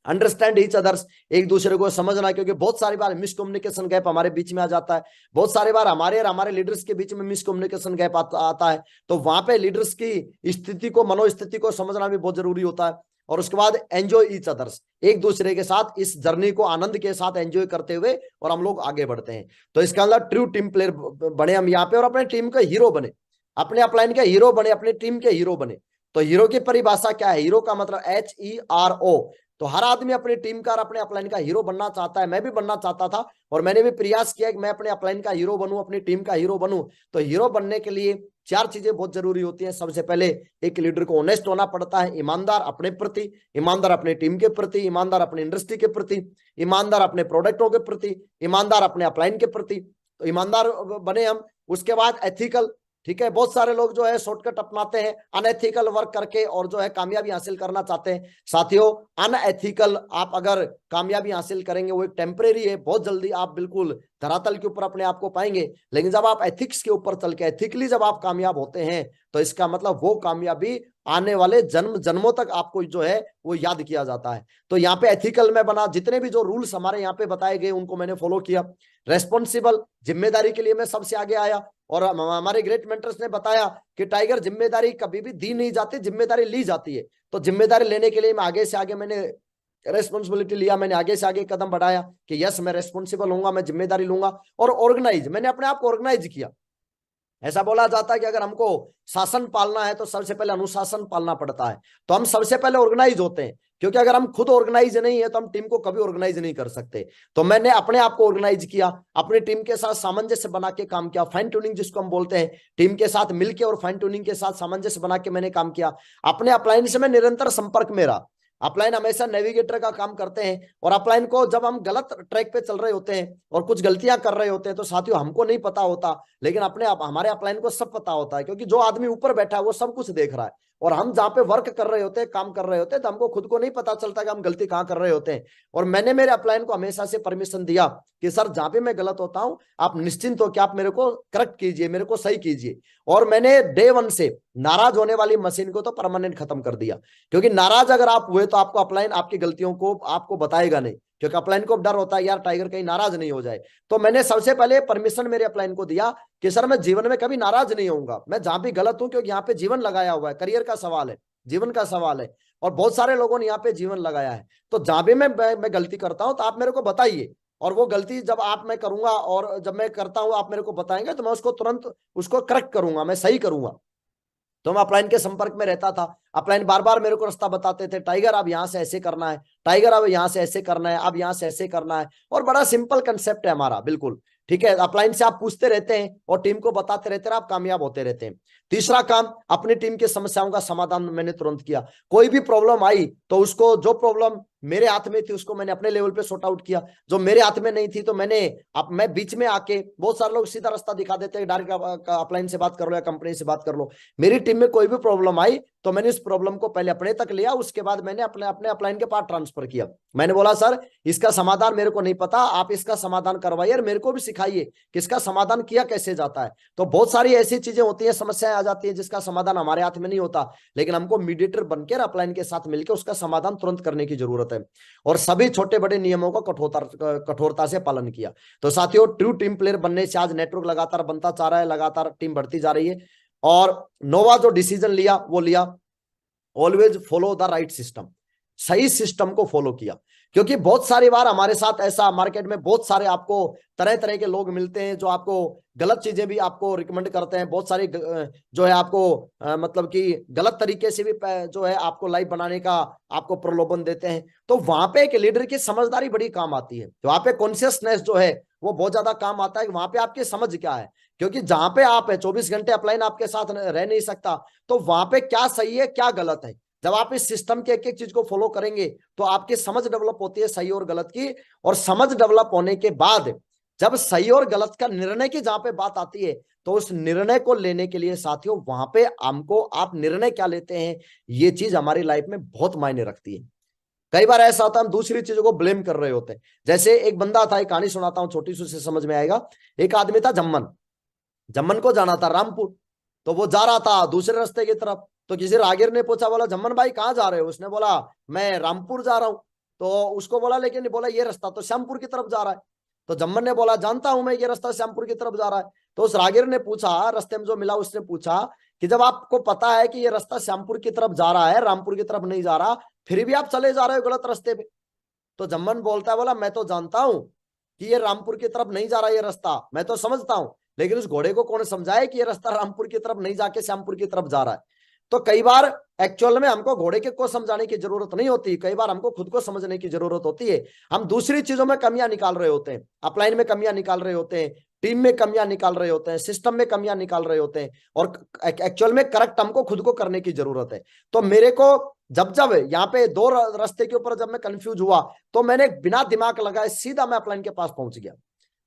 अंडरस्टैंड ईच अदर्स, एक दूसरे को समझना, क्योंकि बहुत सारी बार मिसकम्युनिकेशन गैप हमारे बीच में आ जाता है, बहुत सारी बार हमारे और हमारे लीडर्स के बीच में मिसकम्युनिकेशन गैप आता है, तो वहां पे लीडर्स की स्थिति को, मनोस्थिति को समझना भी बहुत जरूरी होता है। और उसके बाद एंजॉय ईच अदर्स, एक दूसरे के साथ इस जर्नी को आनंद के साथ एंजॉय करते हुए और हम लोग आगे बढ़ते हैं। तो इसका मतलब ट्रू टीम प्लेयर बने हम यहाँ पे, और अपने टीम का हीरो बने, अपने अपलाइन के हीरो बने, अपनी टीम के हीरो बने। तो हीरो की परिभाषा क्या है? हीरो का मतलब HERO। तो हर आदमी अपनी टीम का और अपने अपलाइन का हीरो बनना चाहता है, मैं भी बनना चाहता था, और मैंने भी प्रयास किया कि मैं अपने अपलाइन का हीरो बनूं, अपनी टीम का हीरो बनूं। तो हीरो बनने के लिए 4 चीजें बहुत जरूरी होती हैं। सबसे पहले एक लीडर को ऑनेस्ट होना पड़ता है, ईमानदार अपने प्रति, ईमानदार अपने टीम के प्रति, ईमानदार अपनी इंडस्ट्री के प्रति, ईमानदार अपने प्रोडक्टों के प्रति, ईमानदार अपने अपलाइन के प्रति। तो ईमानदार बने हम। उसके बाद एथिकल, ठीक है, बहुत सारे लोग जो है शॉर्टकट अपनाते हैं अनएथिकल वर्क करके और जो है कामयाबी हासिल करना चाहते हैं। साथियों, अनएथिकल आप अगर कामयाबी हासिल करेंगे वो एक टेम्परेरी है, बहुत जल्दी आप बिल्कुल धरातल के ऊपर अपने आप को पाएंगे, लेकिन जब आप एथिक्स के ऊपर चल के एथिकली जब आप कामयाब होते हैं तो इसका मतलब वो कामयाबी आने वाले जन्मों तक आपको जो है वो याद किया जाता है। तो यहाँ पे एथिकल में बना, जितने भी जो रूल्स हमारे यहाँ पे बताए गए उनको मैंने फॉलो किया। रेस्पॉन्सिबल, जिम्मेदारी के लिए मैं सबसे आगे आया, और हमारे ग्रेट मेंटर्स ने बताया कि टाइगर, जिम्मेदारी कभी भी दी नहीं जाती, जिम्मेदारी ली जाती है। तो जिम्मेदारी लेने के लिए मैं आगे से आगे मैंने रेस्पॉन्सिबिलिटी लिया, मैंने आगे से आगे कदम बढ़ाया कि यस मैं रेस्पॉन्सिबल होऊंगा, मैं जिम्मेदारी लूंगा। और ऑर्गेनाइज, मैंने अपने आप को ऑर्गेनाइज किया। ऐसा बोला जाता है कि अगर हमको शासन पालना है तो सबसे पहले अनुशासन पालना पड़ता है, तो हम सबसे पहले ऑर्गेनाइज होते हैं, क्योंकि अगर हम खुद ऑर्गेनाइज नहीं है तो हम टीम को कभी ऑर्गेनाइज नहीं कर सकते। तो मैंने अपने आप को ऑर्गेनाइज किया, अपनी टीम के साथ सामंजस्य बना के काम किया, फाइन ट्यूनिंग जिसको हम बोलते हैं, टीम के साथ मिलकर और फाइन ट्यूनिंग के साथ सामंजस्य बना के मैंने काम किया। अपने अपलाइन से मैं निरंतर संपर्क में रहा। अपलाइन हमेशा नेविगेटर का काम करते हैं, और अपलाइन को जब हम गलत ट्रैक पे चल रहे होते हैं और कुछ गलतियां कर रहे होते हैं तो साथियों हमको नहीं पता होता, लेकिन हमारे अपलाइन को सब पता होता है, क्योंकि जो आदमी ऊपर बैठा है वो सब कुछ देख रहा है, और हम जहाँ पे वर्क कर रहे होते हैं, काम कर रहे होते हैं, तो हमको खुद को नहीं पता चलता कि हम गलती कहाँ कर रहे होते हैं। और मैंने मेरे अपलाइन को हमेशा से परमिशन दिया कि सर जहां पे मैं गलत होता हूं आप निश्चिंत हो कि आप मेरे को करेक्ट कीजिए, मेरे को सही कीजिए। और मैंने डे 1 से नाराज होने वाली मशीन को तो परमानेंट खत्म कर दिया, क्योंकि नाराज अगर आप हुए तो आपको अपलाइन आपकी गलतियों को आपको बताएगा नहीं, क्योंकि अपलाइन को डर होता है यार टाइगर कहीं नाराज नहीं हो जाए। तो मैंने सबसे पहले परमिशन मेरे अपलाइन को दिया कि सर मैं जीवन में कभी नाराज नहीं होऊंगा, मैं जहां भी गलत हूं, क्योंकि यहाँ पे जीवन लगाया हुआ है, करियर का सवाल है, जीवन का सवाल है, और बहुत सारे लोगों ने यहाँ पे जीवन लगाया है। तो जहां भी मैं गलती करता हूं तो आप मेरे को बताइए, और वो गलती जब आप मैं करूंगा और जब मैं करता हूं आप मेरे को बताएंगे तो मैं उसको तुरंत उसको करेक्ट करूंगा, मैं सही करूंगा। तो मैं अपलाइन के संपर्क में रहता था। अपलाइन बार बार मेरे को रास्ता बताते थे, टाइगर अब यहाँ से ऐसे करना है, टाइगर अब यहाँ से ऐसे करना है, अब यहाँ से ऐसे करना है। और बड़ा सिंपल कंसेप्ट है हमारा, बिल्कुल ठीक है। अपलाइन से आप पूछते रहते हैं और टीम को बताते रहते हैं, आप कामयाब होते रहते हैं। तीसरा काम, अपनी टीम की समस्याओं का समाधान मैंने तुरंत किया। कोई भी प्रॉब्लम आई तो उसको, जो प्रॉब्लम मेरे हाथ में थी उसको मैंने अपने लेवल पे सॉर्ट आउट किया, जो मेरे हाथ में नहीं थी तो मैं बीच में आके, बहुत सारे लोग सीधा रास्ता दिखा देते हैं, डायरेक्ट अपलाइन से बात कर लो या कंपनी से बात कर लो। मेरी टीम में कोई भी प्रॉब्लम आई तो मैंने इस प्रॉब्लम को पहले अपने तक लिया, उसके बाद मैंने अपने अपलाइन के पास ट्रांसफर किया। मैंने बोला सर इसका समाधान मेरे को नहीं पता, आप इसका समाधान करवाइए और मेरे को भी सिखाइए कि इसका समाधान किया कैसे जाता है। तो बहुत सारी ऐसी चीजें होती है, समस्याएं आ जाती है जिसका समाधान हमारे हाथ में नहीं होता, लेकिन हमको मीडिएटर बनकर अपलाइन के साथ मिलकर उसका समाधान तुरंत करने की जरूरत है। और सभी छोटे बड़े नियमों का कठोरता से पालन किया। तो साथियों, ट्रू टीम प्लेयर बनने से आज नेटवर्क लगातार बनता जा रहा है, लगातार टीम बढ़ती जा रही है। और नोवा जो डिसीजन लिया वो लिया, always follow the right system, सही सिस्टम को फॉलो किया। क्योंकि बहुत सारी बार हमारे साथ ऐसा मार्केट में बहुत सारे आपको तरह तरह के लोग मिलते हैं जो आपको गलत चीजें भी आपको रिकमेंड करते हैं, बहुत सारी जो है आपको मतलब कि गलत तरीके से भी जो है आपको लाइफ बनाने का आपको प्रलोभन देते हैं। तो वहां पे एक लीडर की समझदारी बड़ी काम आती है, वहां पे कॉन्शियसनेस जो है वो बहुत ज्यादा काम आता है कि वहां पे आपकी समझ क्या है। क्योंकि जहां पे आप है 24 घंटे अपलाइन आपके साथ रह नहीं सकता, तो वहां पे क्या सही है क्या गलत है, जब आप इस सिस्टम के एक एक चीज को फॉलो करेंगे तो आपकी समझ डेवलप होती है सही और गलत की। और समझ डेवलप होने के बाद जब सही और गलत का निर्णय की जहां पे बात आती है, तो उस निर्णय को लेने के लिए साथियों वहां पे हमको आप निर्णय क्या लेते हैं, ये चीज हमारी लाइफ में बहुत मायने रखती है। कई बार ऐसा होता है हम दूसरी चीजों को ब्लेम कर रहे होते हैं। जैसे एक बंदा था, एक कहानी सुनाता हूं छोटी सी, से समझ में आएगा। एक आदमी था जम्मन, जम्मन को जाना था रामपुर, तो वो जा रहा था दूसरे रास्ते की तरफ। तो किसी राहगीर ने पूछा, बोला जम्मन भाई कहाँ जा रहे हो? उसने बोला मैं रामपुर जा रहा हूँ। तो उसको बोला, लेकिन बोला ये रास्ता तो श्यामपुर की तरफ जा रहा है। तो जम्मन ने बोला जानता हूं मैं ये रास्ता श्यामपुर की तरफ जा रहा है। तो उस राहगीर ने पूछा, रास्ते में जो मिला उसने पूछा कि जब आपको पता है कि ये रास्ता श्यामपुर की तरफ जा रहा है, रामपुर की तरफ नहीं जा रहा, फिर भी आप चले जा रहे हो गलत रास्ते पे। तो जम्मन बोलता है, बोला मैं तो जानता हूं कि ये रामपुर की तरफ नहीं जा रहा ये रास्ता, मैं तो समझता हूं, लेकिन उस घोड़े को कौन समझाए कि ये रास्ता रामपुर की तरफ नहीं जाके श्यामपुर की तरफ जा रहा है। तो कई बार एक्चुअल में हमको घोड़े के को समझाने की जरूरत नहीं होती, कई बार हमको खुद को समझने की जरूरत होती है। हम दूसरी चीजों में कमियां निकाल रहे होते हैं, अपलाइन में कमियां निकाल रहे होते हैं, टीम में कमियां निकाल रहे होते हैं, सिस्टम में कमियां निकाल रहे होते हैं, और एक्चुअल में करेक्ट हमको खुद को करने की जरूरत है। तो मेरे को जब जब यहाँ पे दो रास्ते के ऊपर जब मैं कंफ्यूज हुआ, तो मैंने बिना दिमाग लगाए सीधा मैं अपलाइन के पास पहुंच गया।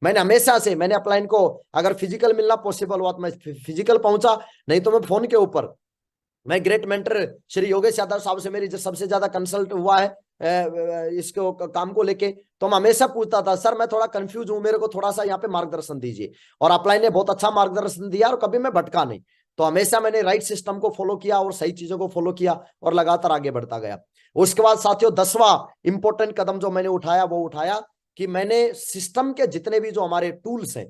मैंने हमेशा से मैंने अपलाइन को, अगर फिजिकल मिलना पॉसिबल हुआ तो मैं फिजिकल पहुंचा, नहीं तो मैं फोन के ऊपर। मैं ग्रेट मेंटर श्री योगेश यादव साहब से मेरी सबसे ज्यादा कंसल्ट हुआ है इसको काम को लेके। तो मैं हमेशा पूछता था, सर मैं थोड़ा कंफ्यूज हूं, मेरे को थोड़ा सा यहाँ पे मार्गदर्शन दीजिए। और अपलाइन ने बहुत अच्छा मार्गदर्शन दिया और कभी मैं भटका नहीं। तो हमेशा मैंने राइट सिस्टम को फॉलो किया और सही चीजों को फॉलो किया और लगातार आगे बढ़ता गया। उसके बाद साथियों 10वां इंपॉर्टेंट कदम जो मैंने उठाया वो उठाया कि मैंने सिस्टम के जितने भी जो हमारे टूल्स हैं,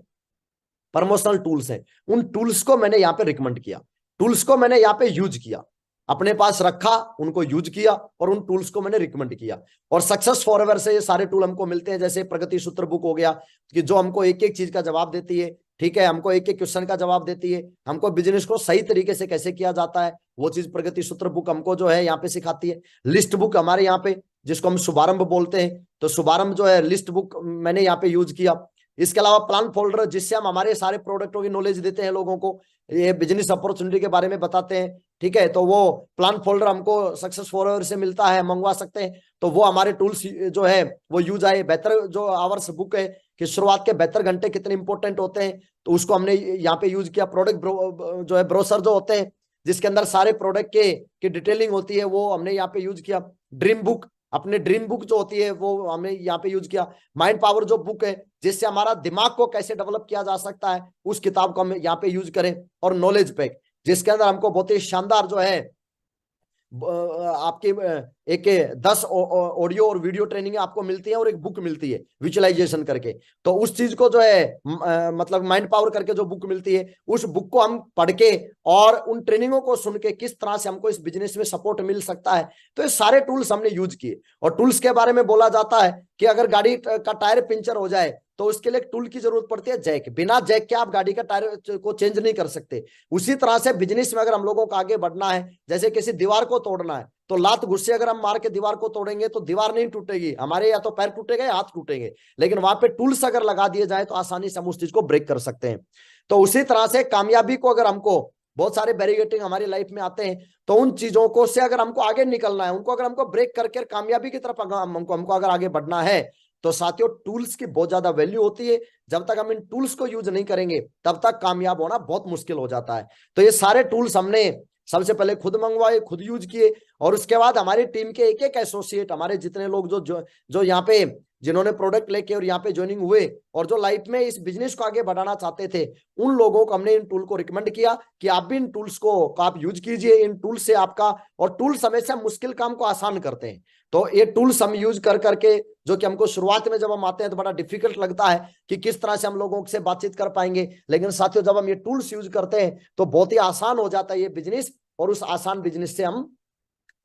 प्रमोशनल टूल्स हैं, उन टूल्स को मैंने यहाँ पे रिकमेंड किया, टूल्स को मैंने यहाँ पे यूज किया, अपने पास रखा, उनको यूज किया और उन टूल्स को मैंने रिकमेंड किया। और सक्सेस फॉरएवर से ये सारे टूल हमको मिलते हैं, जैसे प्रगति सूत्र बुक हो गया कि जो हमको एक एक चीज का जवाब देती है, ठीक है, हमको एक एक क्वेश्चन का जवाब देती है, हमको बिजनेस को सही तरीके से कैसे किया जाता है वो चीज प्रगति सूत्र बुक हमको जो है यहाँ पे सिखाती है। लिस्ट बुक हमारे यहाँ पे, जिसको हम शुभारंभ बोलते हैं, तो शुभारंभ जो है लिस्ट बुक मैंने यहाँ पे यूज किया। इसके अलावा प्लान फोल्डर, जिससे हम हमारे सारे प्रोडक्टों की नॉलेज देते हैं लोगों को, ये बिजनेस अपॉर्चुनिटी के बारे में बताते हैं, ठीक है, तो वो प्लान फोल्डर हमको सक्सेस फॉरएवर से मिलता है, मंगवा सकते हैं। तो वो हमारे टूल्स जो है वो यूज आए। बेहतर जो आवर्स बुक है कि शुरुआत के बेहतर घंटे कितने इंपॉर्टेंट होते हैं, तो उसको हमने यहाँ पे यूज किया। प्रोडक्ट जो है ब्रोशर जो होते हैं, जिसके अंदर सारे प्रोडक्ट की डिटेलिंग होती है, वो हमने यहाँ पे यूज किया। ड्रीम बुक, अपने ड्रीम बुक जो होती है वो हमने यहाँ पे यूज किया। माइंड पावर जो बुक है, जिससे हमारा दिमाग को कैसे डेवलप किया जा सकता है, उस किताब को हम यहाँ पे यूज करें। और नॉलेज पैक, जिसके अंदर हमको बहुत ही शानदार जो है आपके एक 10 ऑडियो और वीडियो ट्रेनिंग आपको मिलती है और एक बुक मिलती है विजुअलाइजेशन करके। तो उस चीज को जो है मतलब माइंड पावर करके जो बुक मिलती है, उस बुक को हम पढ़ के और उन ट्रेनिंगों को सुन के किस तरह से हमको इस बिजनेस में सपोर्ट मिल सकता है, तो ये सारे टूल्स हमने यूज किए। और टूल्स के बारे में बोला जाता है कि अगर गाड़ी का टायर पंचर हो जाए तो उसके लिए एक टूल की जरूरत पड़ती है, जैक। बिना जैक के आप गाड़ी का टायर को चेंज नहीं कर सकते। उसी तरह से बिजनेस में अगर हम लोगों को आगे बढ़ना है, जैसे किसी दीवार को तोड़ना है, तो लात गुस्से अगर हम मार के दीवार को तोड़ेंगे तो दीवार नहीं टूटेगी, हमारे या तो पैर टूटेगा या हाथ टूटेंगे। लेकिन वहां पे टूल्स अगर लगा दिए जाए तो आसानी से हम उस चीज को ब्रेक कर सकते हैं। तो उसी तरह से कामयाबी को, अगर हमको बहुत सारे बैरिकेडिंग हमारी लाइफ में आते हैं, तो उन चीजों को से अगर हमको आगे निकलना है, उनको अगर हमको ब्रेक करके कामयाबी की तरफ हमको अगर आगे बढ़ना है, तो साथियों टूल्स की बहुत ज्यादा वैल्यू होती है। जब तक हम इन टूल्स को यूज नहीं करेंगे तब तक कामयाब होना बहुत मुश्किल हो जाता है। तो ये सारे टूल्स हमने सबसे पहले खुद मंगवाए, खुद यूज किए, और उसके बाद हमारी टीम के एक एक एसोसिएट, हमारे जितने लोग जो यहाँ पे जिन्होंने प्रोडक्ट लेके और यहाँ पे ज्वाइनिंग हुए और जो लाइफ में इस बिजनेस को आगे बढ़ाना चाहते थे, उन लोगों को हमने इन टूल को रिकमेंड किया कि आप भी इन टूल्स को आप यूज कीजिए। इन टूल से आपका, और टूल्स हमेशा मुश्किल काम को आसान करते हैं। तो ये टूल्स हम यूज कर करके, जो कि हमको शुरुआत में जब हम आते हैं तो बड़ा डिफिकल्ट लगता है कि किस तरह से हम लोगों से बातचीत कर पाएंगे, लेकिन साथियों जब हम ये टूल्स यूज करते हैं तो बहुत ही आसान हो जाता है ये बिजनेस, और उस आसान बिजनेस से हम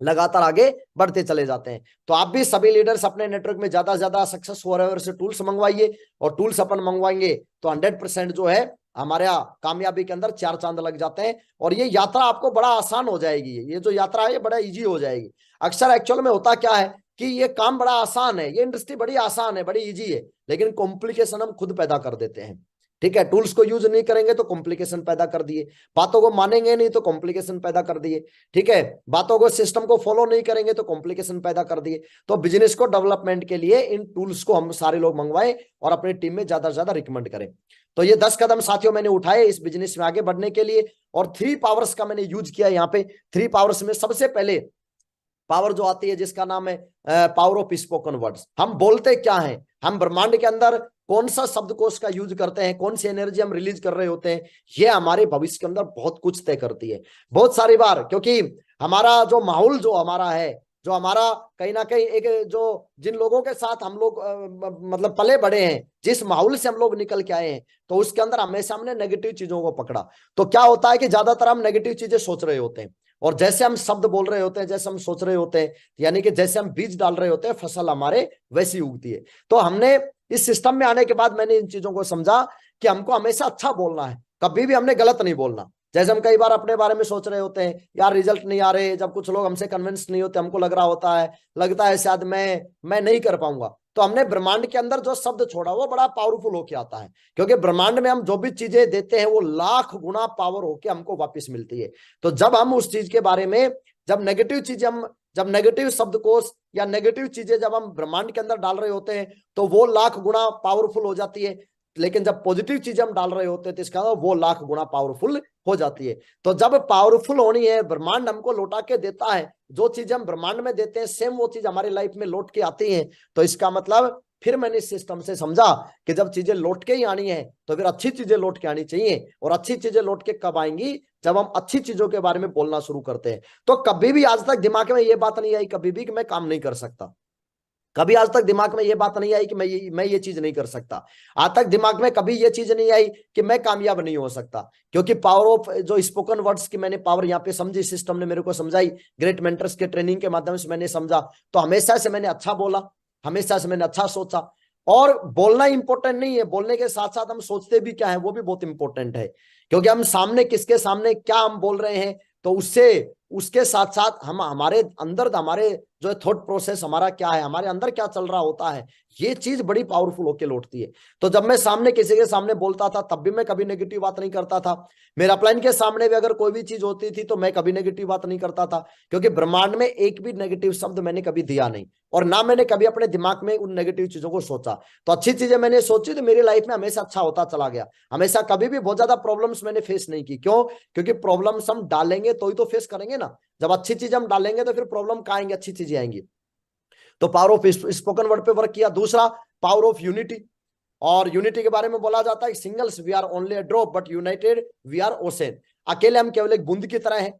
लगातार आगे बढ़ते चले जाते हैं। तो आप भी सभी लीडर्स अपने नेटवर्क में ज्यादा से ज्यादा सक्सेस हो रहे हैं से टूल्स मंगवाइए, और टूल्स अपन मंगवाएंगे तो 100% जो है हमारे कामयाबी के अंदर 4 चांद लग जाते हैं, और ये यात्रा आपको बड़ा आसान हो जाएगी। ये जो यात्रा है ये बड़ा इजी हो जाएगी। अक्सर एक्चुअल में होता क्या है कि ये काम बड़ा आसान है, ये इंडस्ट्री बड़ी आसान है, बड़ी इजी है, लेकिन कॉम्प्लिकेशन हम खुद पैदा कर देते हैं। ठीक है, टूल्स को यूज नहीं करेंगे तो कॉम्प्लिकेशन पैदा कर दिए, बातों को मानेंगे नहीं तो कॉम्प्लिकेशन पैदा कर दिए। ठीक है, बातों को, सिस्टम को फॉलो नहीं करेंगे तो कॉम्प्लिकेशन पैदा कर दिए। तो बिजनेस को डेवलपमेंट के लिए इन टूल्स को हम सारे लोग मंगवाएं और अपनी टीम में ज्यादा से ज्यादा रिकमेंड करें। तो ये 10 कदम साथियों मैंने उठाए इस बिजनेस में आगे बढ़ने के लिए, और 3 पावर्स का मैंने यूज किया यहाँ पे। 3 पावर्स में सबसे पहले पावर जो आती है जिसका नाम है पावर ऑफ स्पोकन वर्ड्स। हम बोलते क्या हैं, हम ब्रह्मांड के अंदर कौन सा शब्दकोश का यूज करते हैं, कौन सी एनर्जी हम रिलीज कर रहे होते हैं, ये हमारे भविष्य के अंदर बहुत कुछ तय करती है। बहुत सारी बार, क्योंकि हमारा जो माहौल जो हमारा है, जो हमारा कहीं ना कहीं एक जो जिन लोगों के साथ हम लोग मतलब पले बड़े हैं, जिस माहौल से हम लोग निकल के आए हैं, तो उसके अंदर हमेशा हमने नेगेटिव चीजों को पकड़ा। तो क्या होता है कि ज्यादातर हम नेगेटिव चीजें सोच रहे होते हैं, और जैसे हम शब्द बोल रहे होते हैं, जैसे हम सोच रहे होते हैं, यानी कि जैसे हम बीज डाल रहे होते हैं, फसल हमारे वैसी उगती है। तो हमने इस सिस्टम में आने के बाद मैंने इन चीजों को समझा कि हमको हमेशा अच्छा बोलना है, कभी भी हमने गलत नहीं बोलना। जैसे हम कई बार अपने बारे में सोच रहे होते हैं, यार रिजल्ट नहीं आ रहे, जब कुछ लोग हमसे कन्विंस नहीं होते, हमको लगता है शायद मैं नहीं कर पाऊंगा, तो हमने ब्रह्मांड के अंदर जो शब्द छोड़ा वो बड़ा पावरफुल होके आता है, क्योंकि ब्रह्मांड में हम जो भी चीजें देते हैं वो लाख गुना पावर होके हमको वापस मिलती है। तो जब हम उस चीज के बारे में, जब नेगेटिव शब्दकोश या नेगेटिव चीजें जब हम ब्रह्मांड के अंदर डाल रहे होते हैं तो वो लाख गुना पावरफुल हो जाती है, लेकिन जब पॉजिटिव चीजें हम डाल रहे होते हैं तो इसका वो लाख गुना पावरफुल हो जाती है। तो जब पावरफुल होनी है, ब्रह्मांड हमको लौटा के देता है, जो चीज हम ब्रह्मांड में देते हैं सेम वो चीज हमारी लाइफ में लौट के आती है। तो इसका मतलब फिर मैंने इस सिस्टम से समझा कि जब चीजें लौट के ही आनी है तो फिर अच्छी चीजें लौट के आनी चाहिए, और अच्छी चीजें लौट के कब आएंगी, जब हम अच्छी चीजों के बारे में बोलना शुरू करते हैं। तो कभी भी आज तक दिमाग में ये बात नहीं आई कभी भी कि मैं काम नहीं कर सकता, कभी आज तक दिमाग में ये बात नहीं आई कि मैं ये चीज नहीं कर सकता, आज तक दिमाग में कभी ये चीज नहीं आई कि मैं कामयाब नहीं हो सकता, क्योंकि पावर ऑफ जो स्पोकन वर्ड्स की मैंने पावर यहाँ पे समझी, सिस्टम ने मेरे को समझाई, ग्रेट मेंटर्स के ट्रेनिंग के माध्यम से मैंने समझा। तो हमेशा से मैंने अच्छा बोला, हमेशा से मैंने अच्छा सोचा, और बोलना इंपॉर्टेंट नहीं है, बोलने के साथ साथ हम सोचते भी क्या है वो भी बहुत इंपॉर्टेंट है, क्योंकि हम सामने किसके सामने क्या हम बोल रहे हैं, तो उसके साथ साथ हम हमारे अंदर हमारे जो थॉट प्रोसेस हमारा क्या है, हमारे अंदर क्या चल रहा होता है, ये चीज बड़ी पावरफुल होके लौटती है। तो जब मैं सामने किसी के सामने बोलता था तब भी मैं कभी नेगेटिव बात नहीं करता था, मेरा अपलाइन के सामने भी अगर कोई भी चीज होती थी तो मैं कभी नेगेटिव बात नहीं करता था, क्योंकि ब्रह्मांड में एक भी नेगेटिव शब्द मैंने कभी दिया नहीं, और ना मैंने कभी अपने दिमाग में उन नेगेटिव चीजों को सोचा। तो अच्छी चीजें मैंने सोची तो मेरी लाइफ में हमेशा अच्छा होता चला गया, हमेशा कभी भी बहुत ज्यादा प्रॉब्लम्स मैंने फेस नहीं की। क्यों? क्योंकि प्रॉब्लम्स हम डालेंगे तो ही तो फेस करेंगे ना, जब अच्छी चीज हम डालेंगे तो फिर प्रॉब्लम कहाँ आएंगे, अच्छी चीजें आएंगी। तो पावर ऑफ स्पोकन वर्ड पे वर्क किया। दूसरा पावर ऑफ यूनिटी, और यूनिटी के बारे में बोला जाता है singles we are only a drop but united we are ocean. अकेले हम केवल एक बूंद की तरह हैं,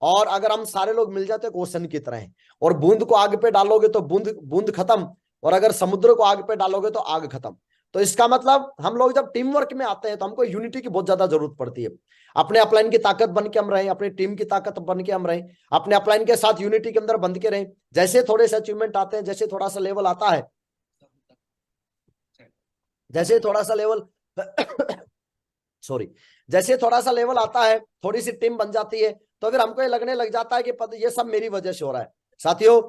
और अगर हम सारे लोग मिल जाते हैं ओशन की तरह हैं। और बूंद को आग पे डालोगे तो बूंद खत्म, और अगर समुद्र को आग पे डालोगे तो आग खत्म। तो इसका मतलब हम लोग जब टीम वर्क में आते हैं तो हमको यूनिटी की बहुत ज्यादा जरूरत पड़ती है। अपने अपलाइन की ताकत बन के हम रहें, अपनी टीम की ताकत बन के हम रहें, अपने अपलाइन के साथ यूनिटी के अंदर बंध के रहें। जैसे थोड़े से अचीवमेंट आते हैं, जैसे थोड़ा सा लेवल आता है, जैसे थोड़ा सा लेवल जैसे थोड़ा सा लेवल आता है, थोड़ी सी टीम बन जाती है, तो फिर हमको ये लगने लग जाता है कि ये सब मेरी वजह से हो रहा है। साथियों,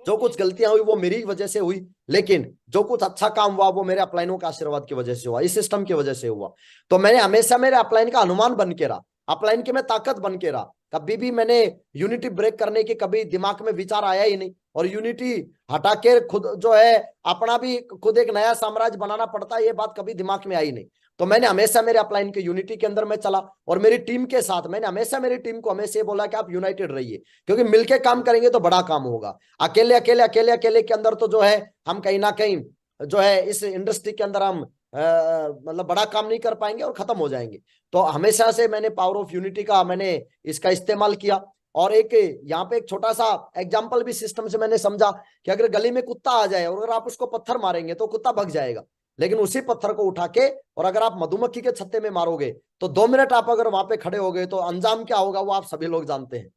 जो कुछ गलतियां हुई वो मेरी वजह से हुई, लेकिन जो कुछ अच्छा काम हुआ वो मेरे अपलाइनों का आशीर्वाद की वजह से हुआ, इस सिस्टम की वजह से हुआ। तो मैंने हमेशा मेरे अपलाइन का अनुमान बन के रहा, अपलाइन की मैं ताकत बन के रहा। कभी भी मैंने यूनिटी ब्रेक करने के कभी दिमाग में विचार आया ही नहीं, और यूनिटी हटा के खुद जो है अपना भी खुद एक नया साम्राज्य बनाना पड़ता है, ये बात कभी दिमाग में आई नहीं। तो मैंने हमेशा मेरे अपलाइन के यूनिटी के अंदर में चला, और मेरी टीम के साथ मैंने हमेशा मेरी टीम को हमेशा ये बोला कि आप यूनाइटेड रहिए, क्योंकि मिलके काम करेंगे तो बड़ा काम होगा। अकेले के अंदर तो जो है हम कहीं ना कहीं जो है इस इंडस्ट्री के अंदर हम मतलब बड़ा काम नहीं कर पाएंगे और खत्म हो जाएंगे। तो हमेशा से मैंने पावर ऑफ यूनिटी का मैंने इसका इस्तेमाल किया। और एक यहाँ पे एक छोटा सा एग्जाम्पल भी सिस्टम से मैंने समझा कि अगर गली में कुत्ता आ जाए और अगर आप उसको पत्थर मारेंगे तो कुत्ता भग जाएगा, लेकिन उसी पत्थर को उठा के और अगर आप मधुमक्खी के छत्ते में मारोगे तो 2 मिनट आप अगर वहां पे खड़े हो गए तो अंजाम क्या होगा वो आप सभी लोग जानते हैं।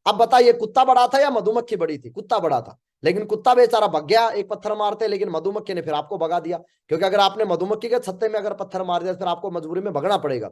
अब बताइए कुत्ता बड़ा था या मधुमक्खी बड़ी थी? कुत्ता बड़ा था, लेकिन कुत्ता बेचारा भग गया एक पत्थर मारते, लेकिन मधुमक्खी ने फिर आपको भगा दिया, क्योंकि अगर आपने मधुमक्खी के छत्ते में अगर पत्थर मार दिया तो फिर आपको मजबूरी में भगना पड़ेगा।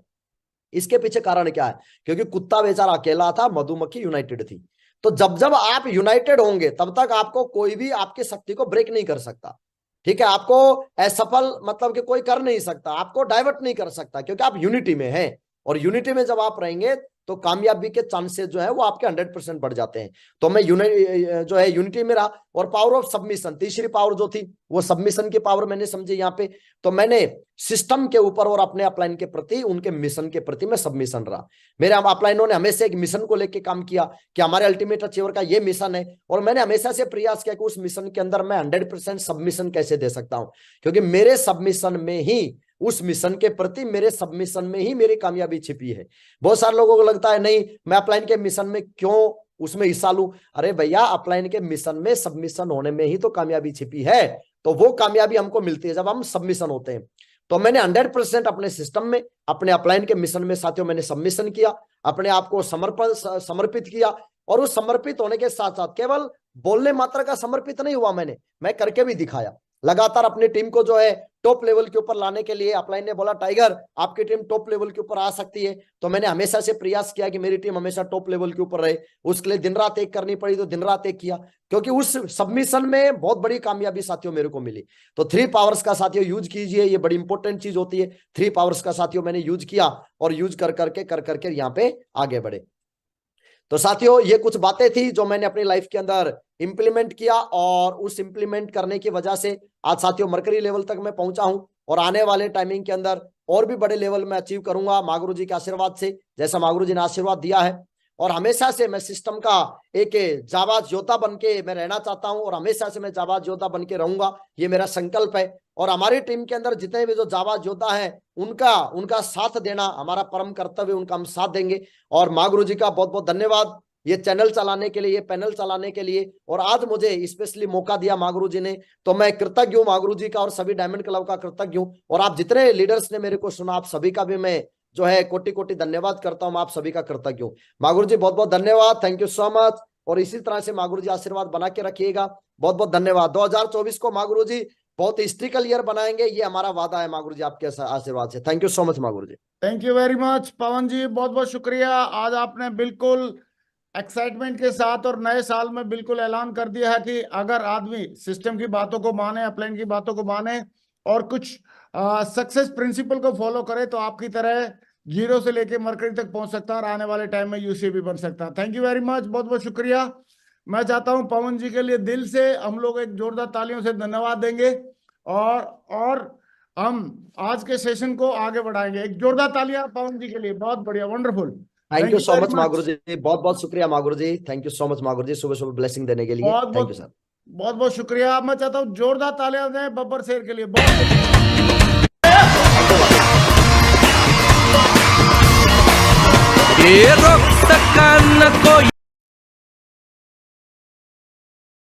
इसके पीछे कारण क्या है? क्योंकि कुत्ता बेचारा अकेला था, मधुमक्खी यूनाइटेड थी। तो जब जब आप यूनाइटेड होंगे तब तक आपको कोई भी आपकी शक्ति को ब्रेक नहीं कर सकता, ठीक है? आपको असफल मतलब कि कोई कर नहीं सकता, आपको डाइवर्ट नहीं कर सकता, क्योंकि आप यूनिटी में हैं। और यूनिटी में जब आप रहेंगे तो कामयाबी के चांसेस जो है वो आपके 100% बढ़ जाते हैं। तो मैं जो है यूनिटी में रहा। और पावर ऑफ सबमिशन, तीसरी पावर जो थी वो सबमिशन की पावर मैंने समझी यहाँ पे। तो मैंने सिस्टम के ऊपर और अपने अपलाइन के प्रति, उनके मिशन के प्रति मैं सबमिशन रहा। मेरे अपलाइनों ने हमेशा एक मिशन को लेकर काम किया कि हमारे अल्टीमेट अचीवर का ये मिशन है, और मैंने हमेशा से प्रयास किया कि उस मिशन के अंदर मैं 100% सबमिशन कैसे दे सकता हूं, क्योंकि मेरे सबमिशन में ही, उस मिशन के प्रति मेरे सबमिशन में ही मेरी कामयाबी छिपी है। बहुत सारे लोगों को लगता है नहीं मैं अपलाइन के मिशन में क्यों उसमें हिस्सा लूं। अरे भैया, अपलाइन के मिशन में सबमिशन होने में ही तो कामयाबी छिपी है। तो वो कामयाबी हमको मिलती है जब हम सबमिशन होते हैं। तो मैंने 100% अपने सिस्टम में, अपने अपलाइन के मिशन में साथियों मैंने सबमिशन किया, अपने आप को समर्पित किया। और उस समर्पित होने के साथ साथ केवल बोलने मात्र का समर्पित नहीं हुआ, मैं करके भी दिखाया। लगातार अपनी टीम को जो है टॉप लेवल के ऊपर लाने के लिए अपलाइन ने बोला टाइगर आपकी टीम टॉप लेवल के ऊपर आ सकती है। तो मैंने हमेशा से प्रयास किया कि मेरी टीम हमेशा टॉप लेवल के ऊपर रहे। उसके लिए दिन रात एक करनी पड़ी तो दिन रात एक किया, क्योंकि उस सबमिशन में बहुत बड़ी कामयाबी साथियों मेरे को मिली। तो 3 पावर्स का साथियों यूज कीजिए, ये बड़ी इंपॉर्टेंट चीज होती है। 3 पावर्स का साथियों मैंने यूज किया और यूज कर करके यहाँ पे आगे बढ़े। तो साथियों ये कुछ बातें थी जो मैंने अपनी लाइफ के अंदर इंप्लीमेंट किया, और उस इंप्लीमेंट करने की वजह से आज साथियों मरकरी लेवल तक मैं पहुंचा हूं, और आने वाले टाइमिंग के अंदर और भी बड़े लेवल में अचीव करूंगा माँ गुरु जी के आशीर्वाद से, जैसा माँ गुरु जी ने आशीर्वाद दिया है। और हमेशा से मैं सिस्टम का एक जाबाज योद्धा बनके मैं रहना चाहता हूं, और हमेशा से मैं जाबाज योद्धा बनके रहूंगा, ये मेरा संकल्प है। और हमारी टीम के अंदर जितने भी जो जाबाज योद्धा है उनका साथ देना हमारा परम कर्तव्य, उनका हम साथ देंगे। और माँ गुरु जी का बहुत बहुत धन्यवाद ये चैनल चलाने के लिए, ये पैनल चलाने के लिए, और आज मुझे स्पेशली मौका दिया माँ गुरु जी ने। तो मैं कृतज्ञ हूँ माँ गुरु जी का, और सभी डायमंड क्लब का कृतज्ञ हूँ। और आप जितने लीडर्स ने मेरे को सुना, आप सभी का भी मैं जो है कोटि कोटि धन्यवाद करता हूँ। आप सभी का कृतज्ञ हूँ। माँ गुरु जी बहुत बहुत धन्यवाद, थैंक यू सो मच। और इसी तरह से माँ गुरु जी आशीर्वाद बना के रखिएगा। बहुत बहुत धन्यवाद। 2024 को माँ गुरु जी बहुत हिस्ट्रिकल ईयर बनाएंगे, ये हमारा वादा है माँ गुरु जी आपके आशीर्वाद से। थैंक यू सो मच माँ गुरु जी। थैंक यू वेरी मच पवन जी, बहुत बहुत शुक्रिया। आज आपने बिल्कुल एक्साइटमेंट के साथ और नए साल में बिल्कुल ऐलान कर दिया है कि अगर आदमी सिस्टम की बातों को माने, अपलाइन की बातों को माने और कुछ सक्सेस प्रिंसिपल को फॉलो करे तो आपकी तरह 0 से लेके मरकरी तक पहुंच सकता है और आने वाले टाइम में यूसी भी बन सकता है। थैंक यू वेरी मच, बहुत बहुत शुक्रिया। मैं चाहता हूं पवन जी के लिए दिल से हम लोग एक जोरदार तालियों से धन्यवाद देंगे, और हम आज के सेशन को आगे बढ़ाएंगे। एक जोरदार तालियां पवन जी के लिए, बहुत बढ़िया, wonderful. Thank you so much माँ गुरु जी, बहुत बहुत शुक्रिया माँ गुरु जी। थैंक यू सो मच माँ गुरु जी, सुबह सुबह ब्लेसिंग देने के लिए। थैंक यू सर, बहुत बहुत शुक्रिया। मैं चाहता हूँ जोरदार तालियां दें बब्बर शेर के लिए। ये रोक सका न कोई।